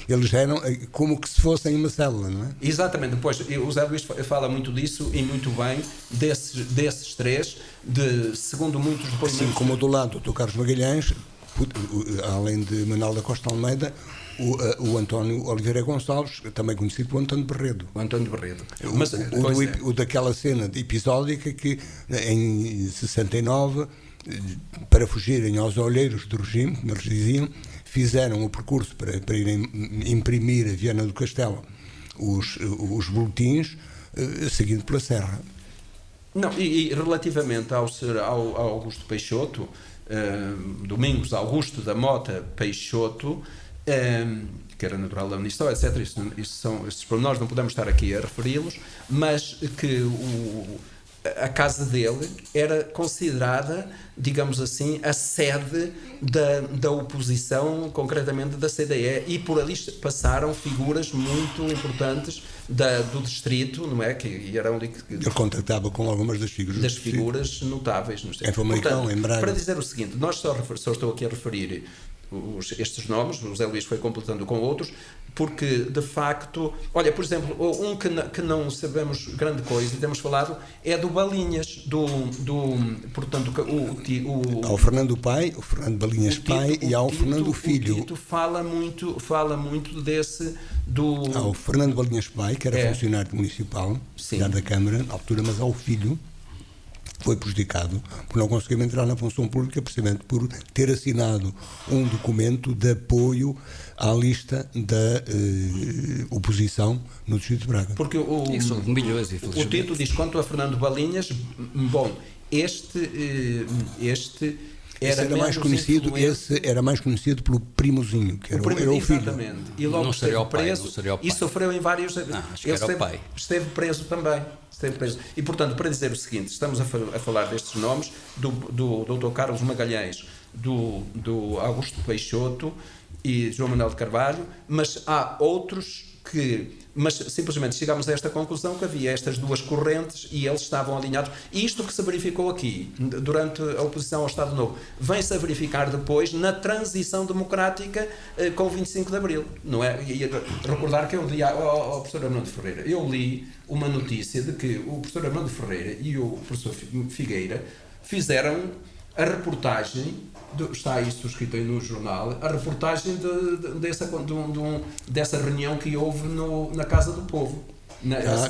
Speaker 1: Eles eram como que se fossem uma célula, não é?
Speaker 2: Exatamente. Depois, o Zé Luís fala muito disso e muito bem desses três, segundo muitos depoimentos.
Speaker 1: Assim como do lado do Dr. Carlos Magalhães, além de Manuel da Costa Almeida, o António Oliveira Gonçalves, também conhecido como António Berredo.
Speaker 2: O António Berredo.
Speaker 1: O daquela cena episódica que, em 69, para fugirem aos olheiros do regime, como eles diziam, fizeram o percurso para irem imprimir a Viana do Castelo os boletins, seguindo pela Serra.
Speaker 2: Não, e relativamente ao Augusto Peixoto, Domingos Augusto da Mota Peixoto, que era natural da Unisó, etc. Esses pormenores não podemos estar aqui a referi-los, mas que a casa dele era considerada, digamos assim, a sede da oposição, concretamente da CDE, e por ali passaram figuras muito importantes do distrito, não é? Que era onde
Speaker 1: ele contactava com algumas das figuras
Speaker 2: notáveis.
Speaker 1: Em Famalicão, em Braga.
Speaker 2: Para dizer o seguinte, nós só estou aqui a referir estes nomes, o José Luís foi completando com outros, porque de facto, olha, por exemplo, um que não sabemos grande coisa e temos falado é do Balinhas, portanto,
Speaker 1: ao Fernando pai, o Fernando Balinhas pai, e ao Fernando filho.
Speaker 2: O Tito fala muito desse
Speaker 1: ao Fernando Balinhas pai, que era funcionário municipal, já da Câmara, na altura, mas ao filho foi prejudicado por não conseguir entrar na função pública, precisamente por ter assinado um documento de apoio à lista da oposição no Distrito de Braga.
Speaker 2: Porque o Tito diz, quanto a Fernando Balinhas, bom, esse era mais conhecido,
Speaker 1: pelo primozinho, que era o filho.
Speaker 2: Exatamente. E logo esteve preso e sofreu em vários... Ele esteve preso também. E, portanto, para dizer o seguinte, estamos a falar destes nomes, do Dr. Carlos Magalhães, do Augusto Peixoto, e João Manuel de Carvalho, mas há outros que... Mas simplesmente chegámos a esta conclusão que havia estas duas correntes e eles estavam alinhados. E isto que se verificou aqui, durante a oposição ao Estado Novo, vem-se a verificar depois na transição democrática com o 25 de Abril. Não é? E recordar que eu li ao professor Armando Ferreira, eu li uma notícia de que o professor Armando Ferreira e o professor Figueira fizeram a reportagem, está isso escrito aí no jornal, a reportagem dessa reunião que houve na Casa do Povo.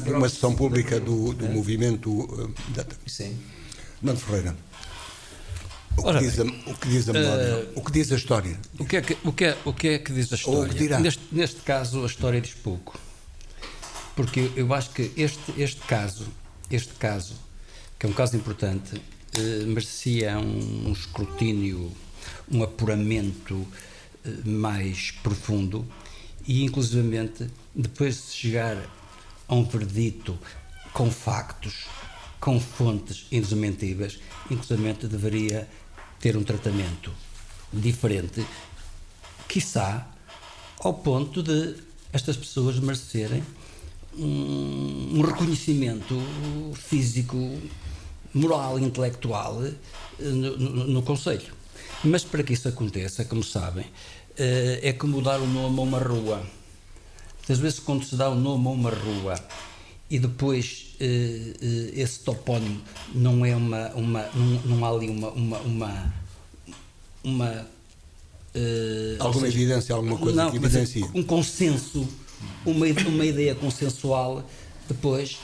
Speaker 1: Uma sessão pública do movimento.
Speaker 2: Sim.
Speaker 1: Armando Ferreira, o que diz a memória? O que diz a história?
Speaker 3: O que é que diz a história?
Speaker 1: Ou o que dirá?
Speaker 3: Neste caso, a história diz pouco. Porque eu acho que este caso, que é um caso importante, merecia um escrutínio, um apuramento mais profundo e, inclusivamente, depois de chegar a um verdito com factos, com fontes indesmentíveis, inclusivamente deveria ter um tratamento diferente, quiçá ao ponto de estas pessoas merecerem um reconhecimento físico, moral e intelectual no Conselho. Mas para que isso aconteça, como sabem, é como dar o nome a uma rua. Às vezes, quando se dá o nome a uma rua e depois esse topónimo não é não há ali
Speaker 1: Alguma evidência, alguma coisa que evidencia?
Speaker 3: Um consenso, uma ideia consensual, depois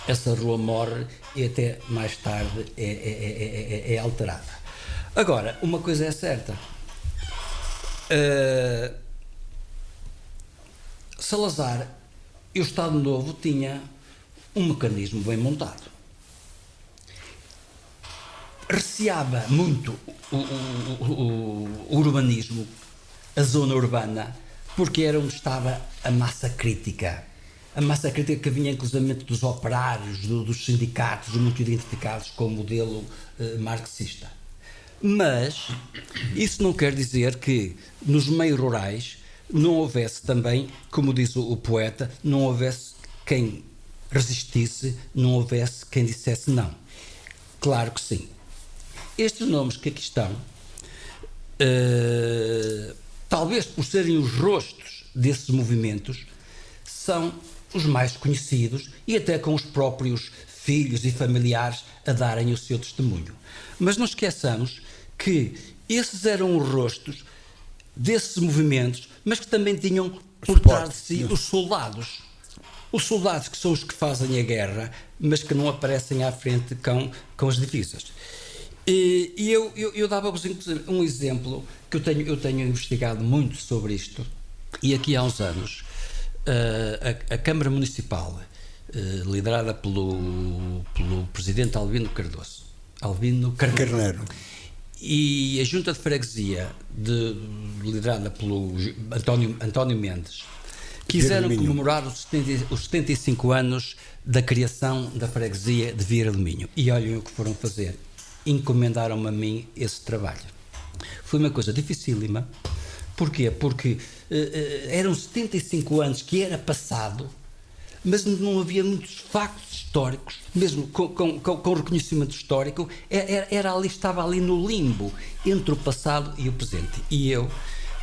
Speaker 3: essa rua morre e até mais tarde é alterada. Agora, uma coisa é certa. Salazar e o Estado Novo tinha um mecanismo bem montado. Receava muito o urbanismo, a zona urbana, porque era onde estava a massa crítica. A massa crítica que vinha inclusivamente dos operários, dos sindicatos, muito identificados com o modelo marxista. Mas isso não quer dizer que nos meios rurais não houvesse também, como diz o poeta, não houvesse quem resistisse, não houvesse quem dissesse não. Claro que sim. Estes nomes que aqui estão, talvez por serem os rostos desses movimentos, são os mais conhecidos e até com os próprios filhos e familiares a darem o seu testemunho. Mas não esqueçamos que esses eram os rostos desses movimentos, mas que também tinham por trás de si os soldados. Os soldados que são os que fazem a guerra, mas que não aparecem à frente com as divisas. E eu dava-vos um exemplo que eu tenho investigado muito sobre isto, e aqui há uns anos a Câmara Municipal, liderada pelo presidente Albino Carneiro, e a Junta de Freguesia, liderada pelo António Mendes, quiseram comemorar os 75 anos da criação da freguesia de Vieira do Minho. E olhem o que foram fazer. Encomendaram-me a mim esse trabalho. Foi uma coisa dificílima. Porquê? Porque eram 75 anos que era passado, mas não havia muitos factos históricos, mesmo com reconhecimento histórico, estava ali no limbo entre o passado e o presente. E eu,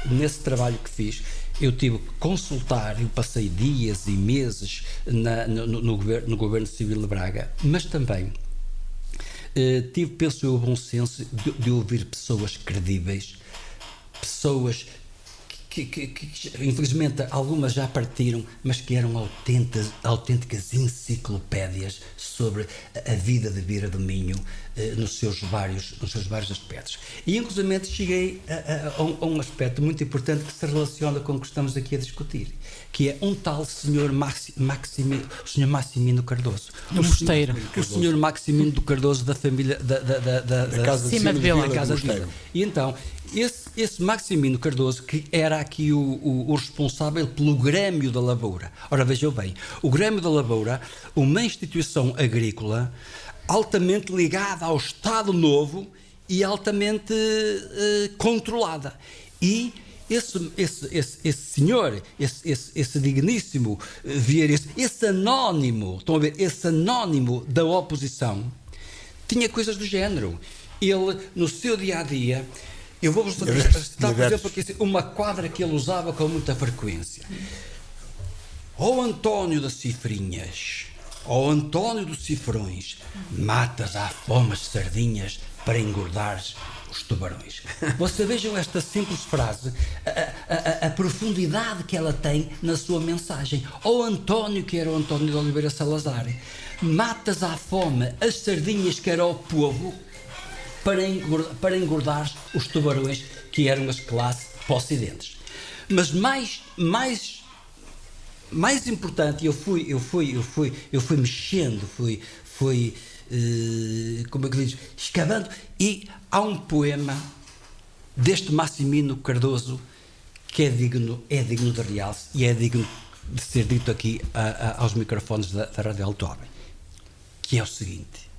Speaker 3: nesse trabalho que fiz, eu tive que consultar, eu passei dias e meses no Governo Civil de Braga, mas também tive, penso eu, o bom senso de ouvir pessoas credíveis, pessoas que infelizmente algumas já partiram, mas que eram autênticas enciclopédias sobre a vida de Vieira do Minho nos seus vários aspectos. E inclusivamente cheguei a um aspecto muito importante que se relaciona com o que estamos aqui a discutir, que é um tal senhor Maximino Cardoso.
Speaker 4: Do Mosteiro.
Speaker 3: O senhor Maximino do Cardoso da família da
Speaker 1: Casa
Speaker 4: de Cima de Vila.
Speaker 3: Casa de Vila. E então, esse Maximino Cardoso, que era aqui o responsável pelo Grêmio da Lavoura. Ora, vejam bem, o Grêmio da Lavoura, uma instituição agrícola altamente ligada ao Estado Novo e altamente controlada. E esse senhor, esse digníssimo vieirense, esse anónimo, estão a ver, esse anónimo da oposição, tinha coisas do género. Ele, no seu dia-a-dia, eu vou-vos citar, por exemplo, aqui, uma quadra que ele usava com muita frequência. Ó António das Cifrinhas, ó António dos Cifrões, matas à fome as sardinhas para engordares os tubarões. Vocês vejam esta simples frase, a profundidade que ela tem na sua mensagem. Ó António, que era o António de Oliveira Salazar, matas à fome as sardinhas, que era o povo, para engordar os tubarões, que eram as classes possidentes. Mas mais importante, eu fui mexendo, como é que diz, escavando, e há um poema deste Massimino Cardoso que é digno de realce e é digno de ser dito aqui aos microfones da Rádio Alto Homem, que é o seguinte.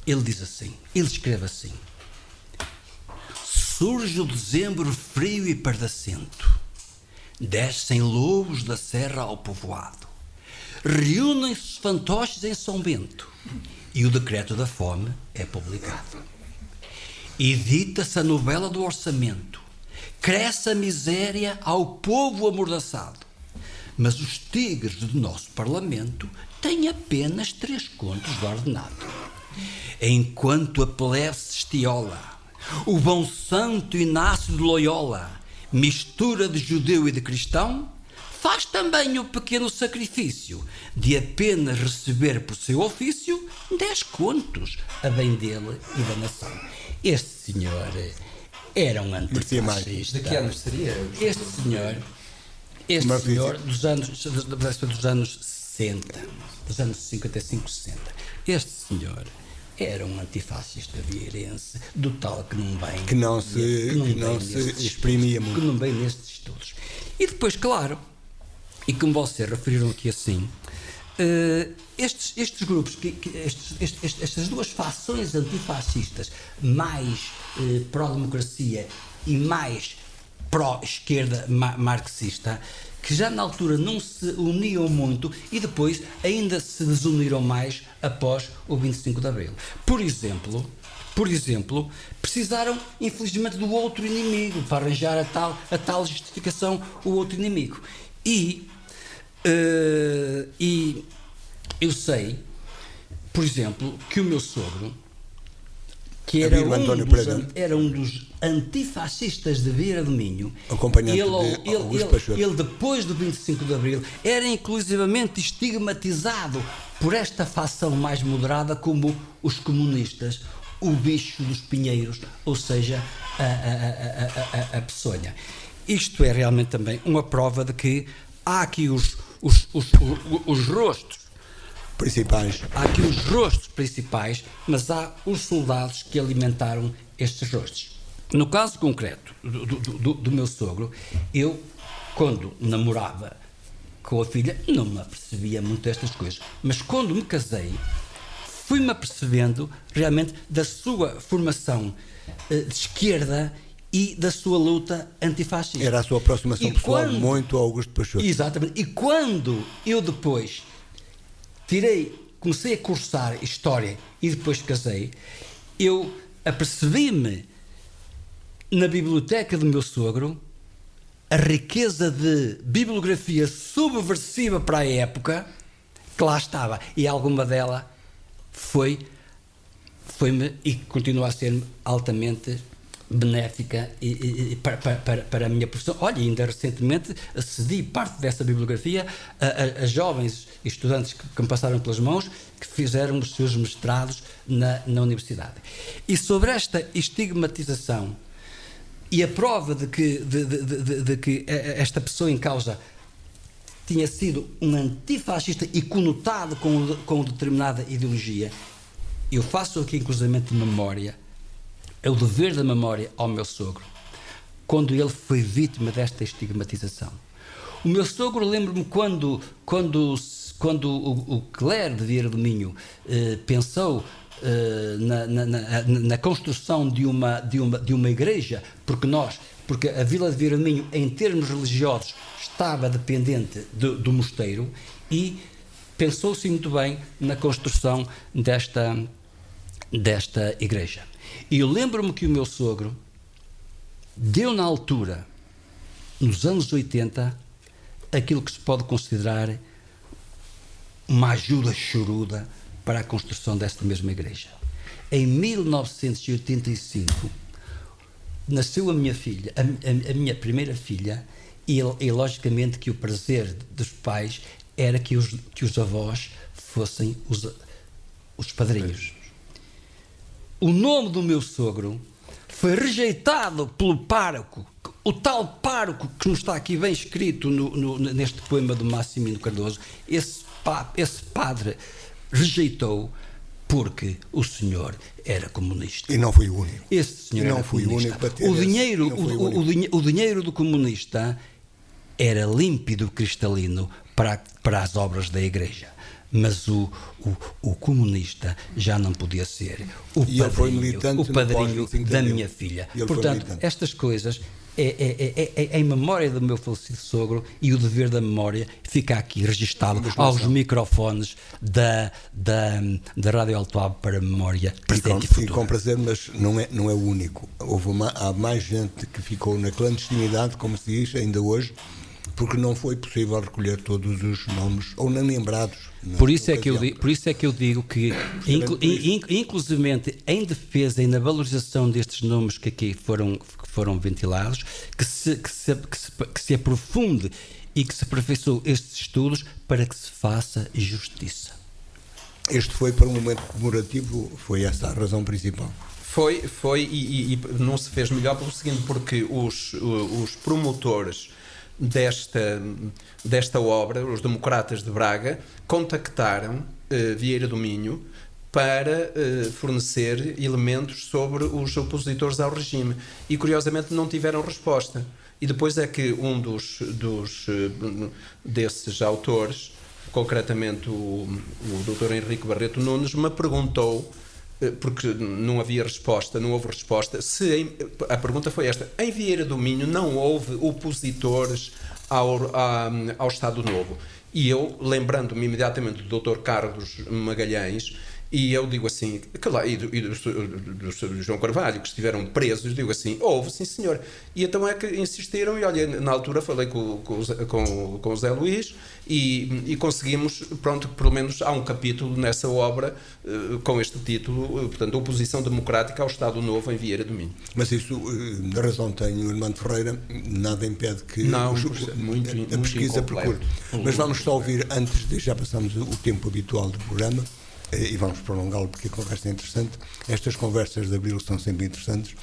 Speaker 3: Ele diz assim, ele escreve assim: surge o dezembro frio e pardacento, descem lobos da serra ao povoado, reúnem-se os fantoches em São Bento e o decreto da fome é publicado. Edita-se a novela do orçamento, cresce a miséria ao povo amordaçado, mas os tigres do nosso parlamento têm apenas 3 contos de ordenado. Enquanto a plebe se estiola, o bom santo Inácio de Loyola, mistura de judeu e de cristão, faz também o pequeno sacrifício de apenas receber por seu ofício 10 contos a bem dele e da nação. Este senhor era um antifascista.
Speaker 2: De que anos seria?
Speaker 3: Este senhor dos anos 60, dos anos 55, 60. Este senhor era um antifascista vieirense, do tal que não se
Speaker 1: exprimia muito.
Speaker 3: Que não vem nestes estudos. E depois, claro, e como vocês referiram aqui assim, estes grupos, estas duas fações antifascistas, mais pró-democracia e mais pró-esquerda marxista, que já na altura não se uniam muito e depois ainda se desuniram mais após o 25 de Abril. Por exemplo, precisaram, infelizmente, do outro inimigo para arranjar a tal justificação, o outro inimigo. E eu sei, por exemplo, que o meu sogro, que era um dos antifascistas de Vieira do Minho, ele depois do 25 de Abril era inclusivamente estigmatizado por esta facção mais moderada como os comunistas, o bicho dos pinheiros, ou seja, a peçonha. Isto é realmente também uma prova de que há aqui os rostos
Speaker 1: principais.
Speaker 3: Há aqui os rostos principais, mas há os soldados que alimentaram estes rostos. No caso concreto do meu sogro, eu, quando namorava com a filha, não me apercebia muito destas coisas. Mas quando me casei, fui-me apercebendo realmente da sua formação de esquerda e da sua luta antifascista.
Speaker 1: Era a sua aproximação pessoal muito ao Augusto Peixoto.
Speaker 3: Exatamente. E quando eu depois comecei a cursar História e depois casei, eu apercebi-me na biblioteca do meu sogro a riqueza de bibliografia subversiva para a época que lá estava, e alguma dela foi-me e continua a ser altamente benéfica para a minha profissão. Olha, ainda recentemente cedi parte dessa bibliografia a jovens estudantes que me passaram pelas mãos, que fizeram os seus mestrados na universidade. E sobre esta estigmatização e a prova de que esta pessoa em causa tinha sido um antifascista e conotado com determinada ideologia, eu faço aqui inclusivamente memória, é o dever da memória ao meu sogro, quando ele foi vítima desta estigmatização. O meu sogro, lembro-me quando o clero de Vieira do Minho pensou na construção de uma igreja, porque nós porque a Vila de Vieira do Minho, em termos religiosos, estava dependente do mosteiro, e pensou-se muito bem na construção desta igreja. E eu lembro-me que o meu sogro deu na altura, nos anos 80, aquilo que se pode considerar uma ajuda choruda para a construção desta mesma igreja. Em 1985 nasceu a minha filha, a minha primeira filha, e logicamente que o prazer dos pais era que os avós fossem os padrinhos. O nome do meu sogro foi rejeitado pelo pároco, o tal pároco que nos está aqui bem escrito neste poema do Massimino Cardoso. Esse padre rejeitou porque o senhor era comunista.
Speaker 1: E não foi o único.
Speaker 3: Esse senhor
Speaker 1: não
Speaker 3: era
Speaker 1: foi
Speaker 3: comunista.
Speaker 1: O único para ter
Speaker 3: O dinheiro do comunista era límpido, cristalino para as obras da igreja. Mas o comunista já não podia ser o padrinho da minha filha. Portanto, estas coisas é em memória do meu falecido sogro, e o dever da memória fica aqui registado aos microfones da Rádio Altoab para memória presente e futura.
Speaker 1: E com prazer, mas não é o único. Há mais gente que ficou na clandestinidade, como se diz ainda hoje, porque não foi possível recolher todos os nomes, ou nem lembrados.
Speaker 3: Por isso é que eu digo que, inclusivamente em defesa e na valorização destes nomes que aqui foram ventilados, que se aprofunde e que se aperfeiçoe estes estudos para que se faça justiça.
Speaker 1: Este foi para um momento comemorativo, foi essa a razão principal.
Speaker 2: Foi e não se fez melhor pelo seguinte, porque os promotores desta obra, os democratas de Braga, contactaram Vieira do Minho para fornecer elementos sobre os opositores ao regime, e curiosamente não tiveram resposta. E depois é que um desses autores, concretamente o Dr. Henrique Barreto Nunes, me perguntou, porque não havia resposta, não houve resposta, a pergunta foi esta: em Vieira do Minho não houve opositores ao Estado Novo? E eu, lembrando-me imediatamente do Dr. Carlos Magalhães, e eu digo assim, e do João Carvalho, que estiveram presos, digo assim: houve, sim senhor. E então é que insistiram, e olha, na altura falei com o Zé Luís, e conseguimos, pronto, pelo menos há um capítulo nessa obra com este título, portanto, Oposição Democrática ao Estado Novo em Vieira do Minho.
Speaker 1: Mas isso, da razão tem o Armando Ferreira, nada impede que a pesquisa procure. Mas vamos só ouvir, antes de já passarmos o tempo habitual do programa, e vamos prolongá-lo porque a conversa é interessante. Estas conversas de Abril são sempre interessantes.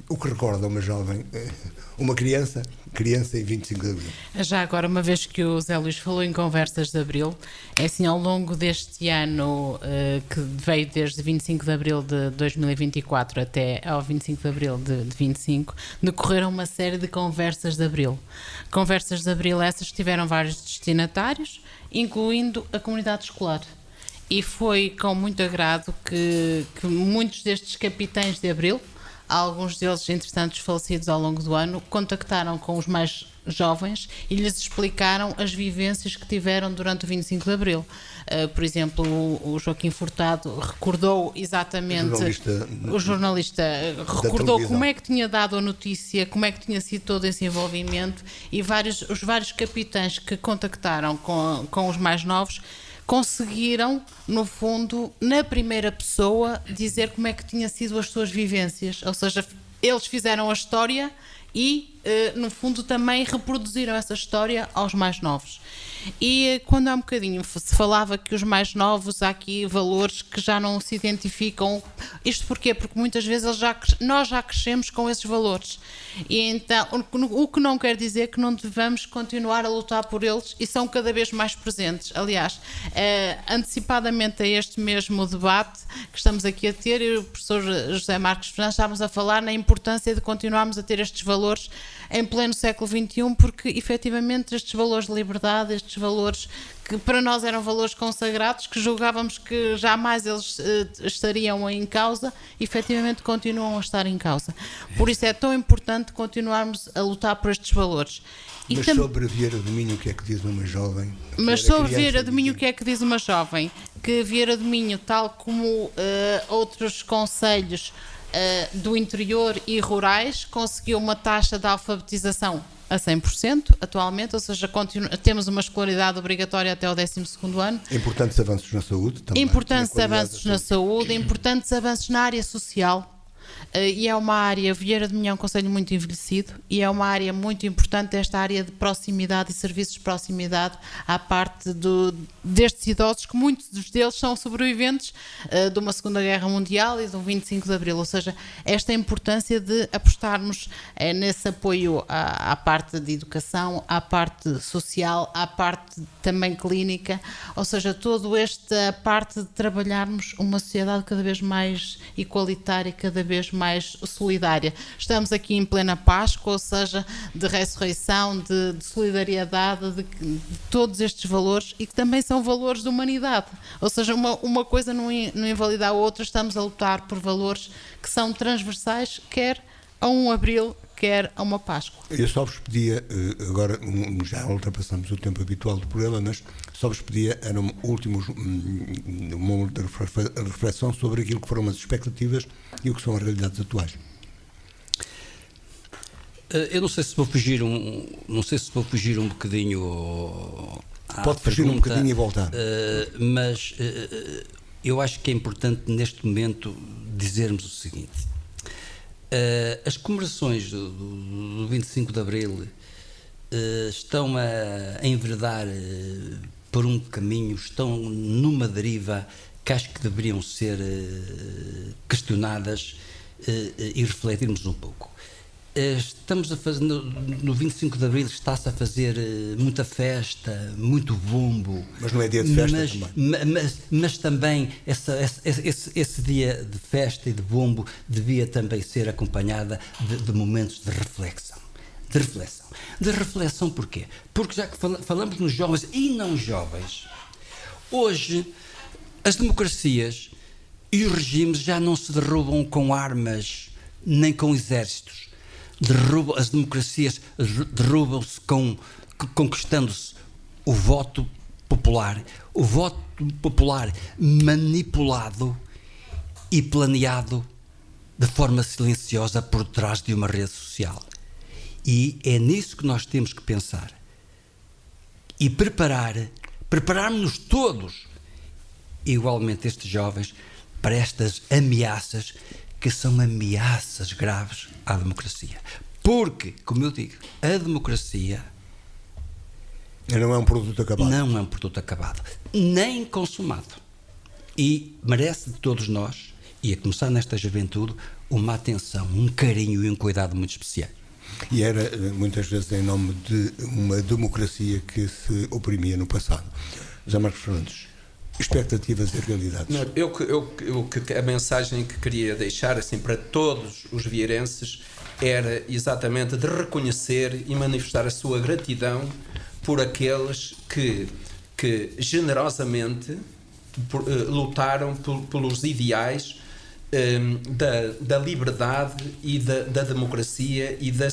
Speaker 1: O que recorda uma jovem, uma criança em 25 de Abril?
Speaker 4: Já agora, uma vez que o Zé Luís falou em conversas de Abril, é assim, ao longo deste ano, que veio desde 25 de Abril de 2024 até ao 25 de Abril de 25, decorreram uma série de conversas de Abril. Conversas de Abril essas tiveram vários destinatários, incluindo a comunidade escolar. E foi com muito agrado que muitos destes capitães de Abril, alguns deles, entretanto, falecidos ao longo do ano, contactaram com os mais jovens e lhes explicaram as vivências que tiveram durante o 25 de Abril. Por exemplo, o Joaquim Furtado recordou exatamente, o jornalista recordou como é que tinha dado a notícia, como é que tinha sido todo esse envolvimento, e os vários capitães que contactaram com os mais novos conseguiram, no fundo, na primeira pessoa, dizer como é que tinha sido as suas vivências. Ou seja, eles fizeram a história e, no fundo, também reproduziram essa história aos mais novos. E quando há um bocadinho se falava que os mais novos, há aqui valores que já não se identificam. Isto porquê? Porque muitas vezes nós já crescemos com esses valores. E então, o que não quer dizer que não devamos continuar a lutar por eles, e são cada vez mais presentes. Aliás, antecipadamente a este mesmo debate que estamos aqui a ter, e o professor José Marcos Fernandes estávamos a falar na importância de continuarmos a ter estes valores valores em pleno século XXI, porque efetivamente estes valores de liberdade, estes valores que para nós eram valores consagrados, que julgávamos que jamais eles estariam em causa, efetivamente continuam a estar em causa. Por isso é tão importante continuarmos a lutar por estes valores.
Speaker 1: Mas sobre Vieira do Minho, o que é que diz uma jovem?
Speaker 4: Mas sobre Vieira do Minho, o que é que diz uma jovem? Que Vieira do Minho, tal como outros concelhos do interior e rurais, conseguiu uma taxa de alfabetização a 100% atualmente, ou seja, temos uma escolaridade obrigatória até o 12º ano.
Speaker 1: Importantes avanços na saúde também.
Speaker 4: Importantes avanços na saúde, importantes avanços na área social. E é uma área, Vieira do Minho é um concelho muito envelhecido e é uma área muito importante, esta área de proximidade e serviços de proximidade à parte destes idosos, que muitos deles são sobreviventes de uma Segunda Guerra Mundial e do 25 de Abril, ou seja, esta importância de apostarmos nesse apoio à parte de educação, à parte social, à parte também clínica, ou seja, toda esta parte de trabalharmos uma sociedade cada vez mais igualitária, cada vez mais solidária. Estamos aqui em plena Páscoa, ou seja, de ressurreição, de solidariedade, de todos estes valores e que também são valores de humanidade. Ou seja, uma coisa não invalida a outra, estamos a lutar por valores que são transversais, quer a um Abril, quer a uma Páscoa.
Speaker 1: Eu só vos pedia, agora já ultrapassamos o tempo habitual do programa, mas só vos pedia, era uma última reflexão sobre aquilo que foram as expectativas e o que são as realidades atuais.
Speaker 3: Eu não sei se vou fugir um bocadinho à
Speaker 1: Pode fugir
Speaker 3: pergunta,
Speaker 1: um bocadinho e voltar.
Speaker 3: Mas eu acho que é importante neste momento dizermos o seguinte. As comemorações do 25 de Abril estão a enveredar por um caminho, estão numa deriva que acho que deveriam ser questionadas e refletirmos um pouco. Estamos a fazer, no 25 de Abril está-se a fazer muita festa, muito bombo.
Speaker 1: Mas não é dia de festa também.
Speaker 3: Mas também esse dia de festa e de bombo devia também ser acompanhada de momentos de reflexão. De reflexão porquê? Porque já que falamos nos jovens e não jovens, hoje as democracias e os regimes já não se derrubam com armas nem com exércitos. As democracias derrubam-se conquistando-se o voto popular manipulado e planeado de forma silenciosa por trás de uma rede social. E é nisso que nós temos que pensar e prepararmos-nos todos, igualmente estes jovens, para estas ameaças que são ameaças graves à democracia. Porque, como eu digo, a democracia
Speaker 1: não é um produto acabado.
Speaker 3: Não é um produto acabado, nem consumado. E merece de todos nós, e a começar nesta juventude, uma atenção, um carinho e um cuidado muito especial.
Speaker 1: E era, muitas vezes, em nome de uma democracia que se oprimia no passado. José Marcos Fernandes, expectativas e realidades.
Speaker 2: A mensagem que queria deixar assim, para todos os vieirenses era exatamente de reconhecer e manifestar a sua gratidão por aqueles que generosamente lutaram pelos ideais da liberdade e da democracia e da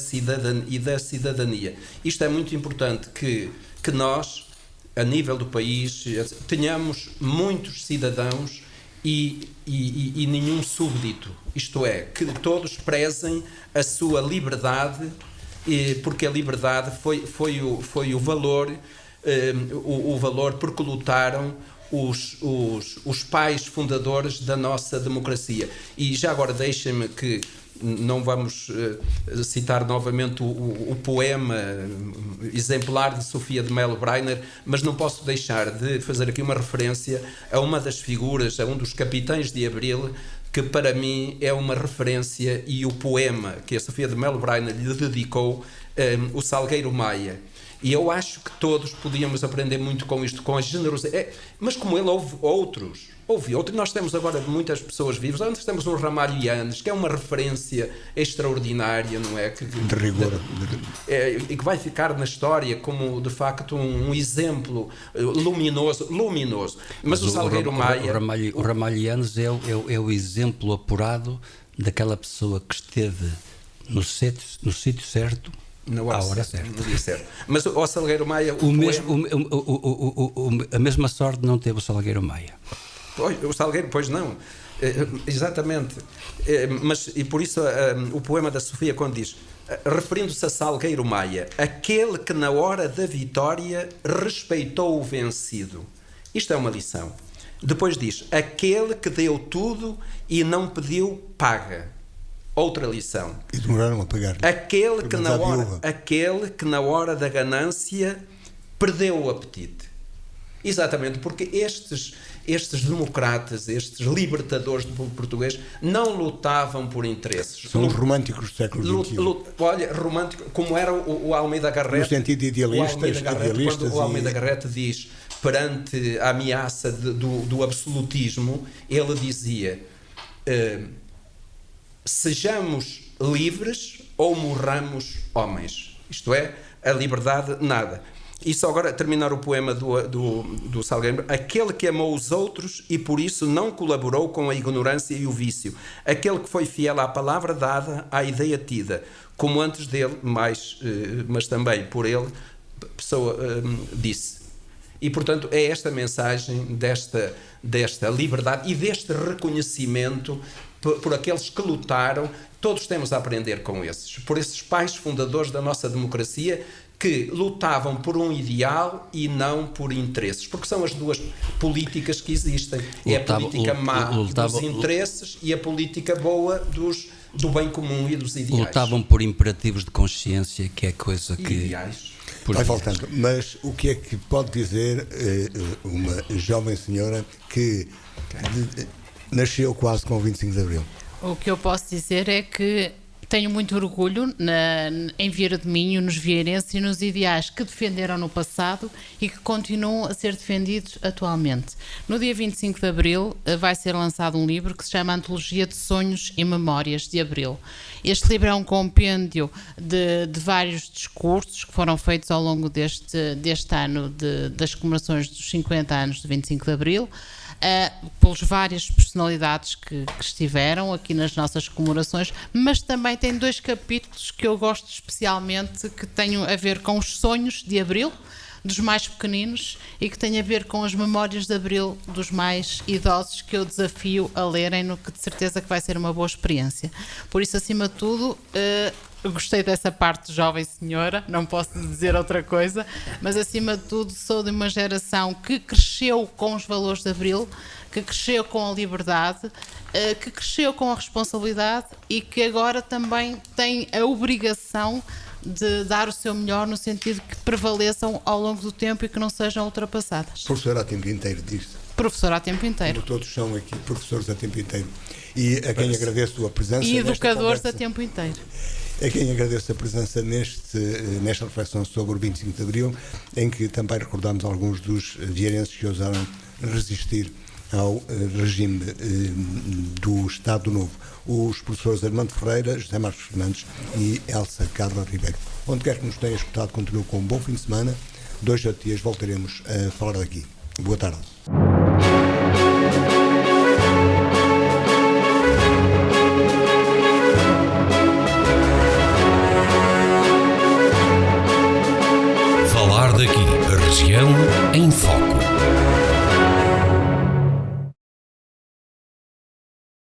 Speaker 2: cidadania. Isto é muito importante que nós, a nível do país, tenhamos muitos cidadãos e nenhum súbdito. Isto é, que todos prezem a sua liberdade, porque a liberdade foi o valor, o valor por que lutaram os pais fundadores da nossa democracia. E já agora deixem-me que não vamos citar novamente o poema exemplar de Sofia de Mello Breiner, mas não posso deixar de fazer aqui uma referência a uma das figuras, a um dos capitães de Abril, que para mim é uma referência, e o poema que a Sofia de Mello Breiner lhe dedicou, o Salgueiro Maia. E eu acho que todos podíamos aprender muito com isto, com a generosidade. Mas como ele, houve outros. Nós temos agora muitas pessoas vivas. Antes temos um Ramalho Yanes, que é uma referência extraordinária, não é?
Speaker 1: De rigor.
Speaker 2: E que vai ficar na história como, de facto, um exemplo luminoso. Mas o Salgueiro Maia...
Speaker 3: O Ramalho Yanes é o exemplo apurado daquela pessoa que esteve no sítio certo, à hora certa.
Speaker 2: No dia certo. Mas o Salgueiro Maia...
Speaker 3: A mesma sorte não teve o Salgueiro Maia.
Speaker 2: O Salgueiro, pois não. Exatamente. E por isso o poema da Sofia, quando diz, referindo-se a Salgueiro Maia, aquele que na hora da vitória respeitou o vencido. Isto é uma lição. Depois diz, aquele que deu tudo e não pediu paga. Outra lição.
Speaker 1: E demoraram a pagar.
Speaker 2: Aquele que na hora da ganância perdeu o apetite. Exatamente, porque estes democratas, estes libertadores do povo português, não lutavam por interesses.
Speaker 1: São os românticos do século XXI.
Speaker 2: Olha, romântico, como era o Almeida Garrett.
Speaker 1: No sentido de idealistas.
Speaker 2: Quando o Almeida Garrett diz, perante a ameaça do absolutismo, ele dizia, sejamos livres ou morramos homens. Isto é, a liberdade, nada. E só agora terminar o poema do Salgueiro. Aquele que amou os outros e por isso não colaborou com a ignorância e o vício. Aquele que foi fiel à palavra dada, à ideia tida. Como antes dele, mas também por ele, pessoa disse. E, portanto, é esta mensagem desta liberdade e deste reconhecimento por aqueles que lutaram. Todos temos a aprender com por esses pais fundadores da nossa democracia, que lutavam por um ideal e não por interesses, porque são as duas políticas que existem. É a política má dos interesses e a política boa do bem comum e dos ideais.
Speaker 3: Lutavam por imperativos de consciência, que é coisa que...
Speaker 2: Ideais.
Speaker 1: Vai faltando. Mas o que é que pode dizer uma jovem senhora que nasceu quase com o 25 de Abril?
Speaker 4: O que eu posso dizer é que tenho muito orgulho em Vieira de Minho, nos vieirenses e nos ideais que defenderam no passado e que continuam a ser defendidos atualmente. No dia 25 de Abril vai ser lançado um livro que se chama Antologia de Sonhos e Memórias de Abril. Este livro é um compêndio de vários discursos que foram feitos ao longo deste ano das comemorações dos 50 anos do 25 de Abril, pelas várias personalidades que estiveram aqui nas nossas comemorações, mas também tem 2 capítulos que eu gosto especialmente, que têm a ver com os sonhos de Abril, dos mais pequeninos, e que têm a ver com as memórias de Abril dos mais idosos, que eu desafio a lerem, que de certeza que vai ser uma boa experiência. Por isso, acima de tudo, eu gostei dessa parte de jovem senhora, não posso dizer outra coisa, mas acima de tudo sou de uma geração que cresceu com os valores de Abril, que cresceu com a liberdade, que cresceu com a responsabilidade e que agora também tem a obrigação de dar o seu melhor no sentido que prevaleçam ao longo do tempo e que não sejam ultrapassadas.
Speaker 1: Professora a tempo inteiro, diz-se.
Speaker 4: Professora a tempo inteiro.
Speaker 1: Todos são aqui professores a tempo inteiro. E a quem agradeço a presença.
Speaker 4: E educadores a tempo inteiro.
Speaker 1: A quem agradeço a presença nesta reflexão sobre o 25 de Abril, em que também recordamos alguns dos vieirenses que ousaram resistir ao regime do Estado Novo. Os professores Armando Ferreira, José Marcos Fernandes e Elsa Carla Ribeiro. Onde quer que nos tenha escutado, continuo com um bom fim de semana. 2 dias voltaremos a falar daqui. Boa tarde.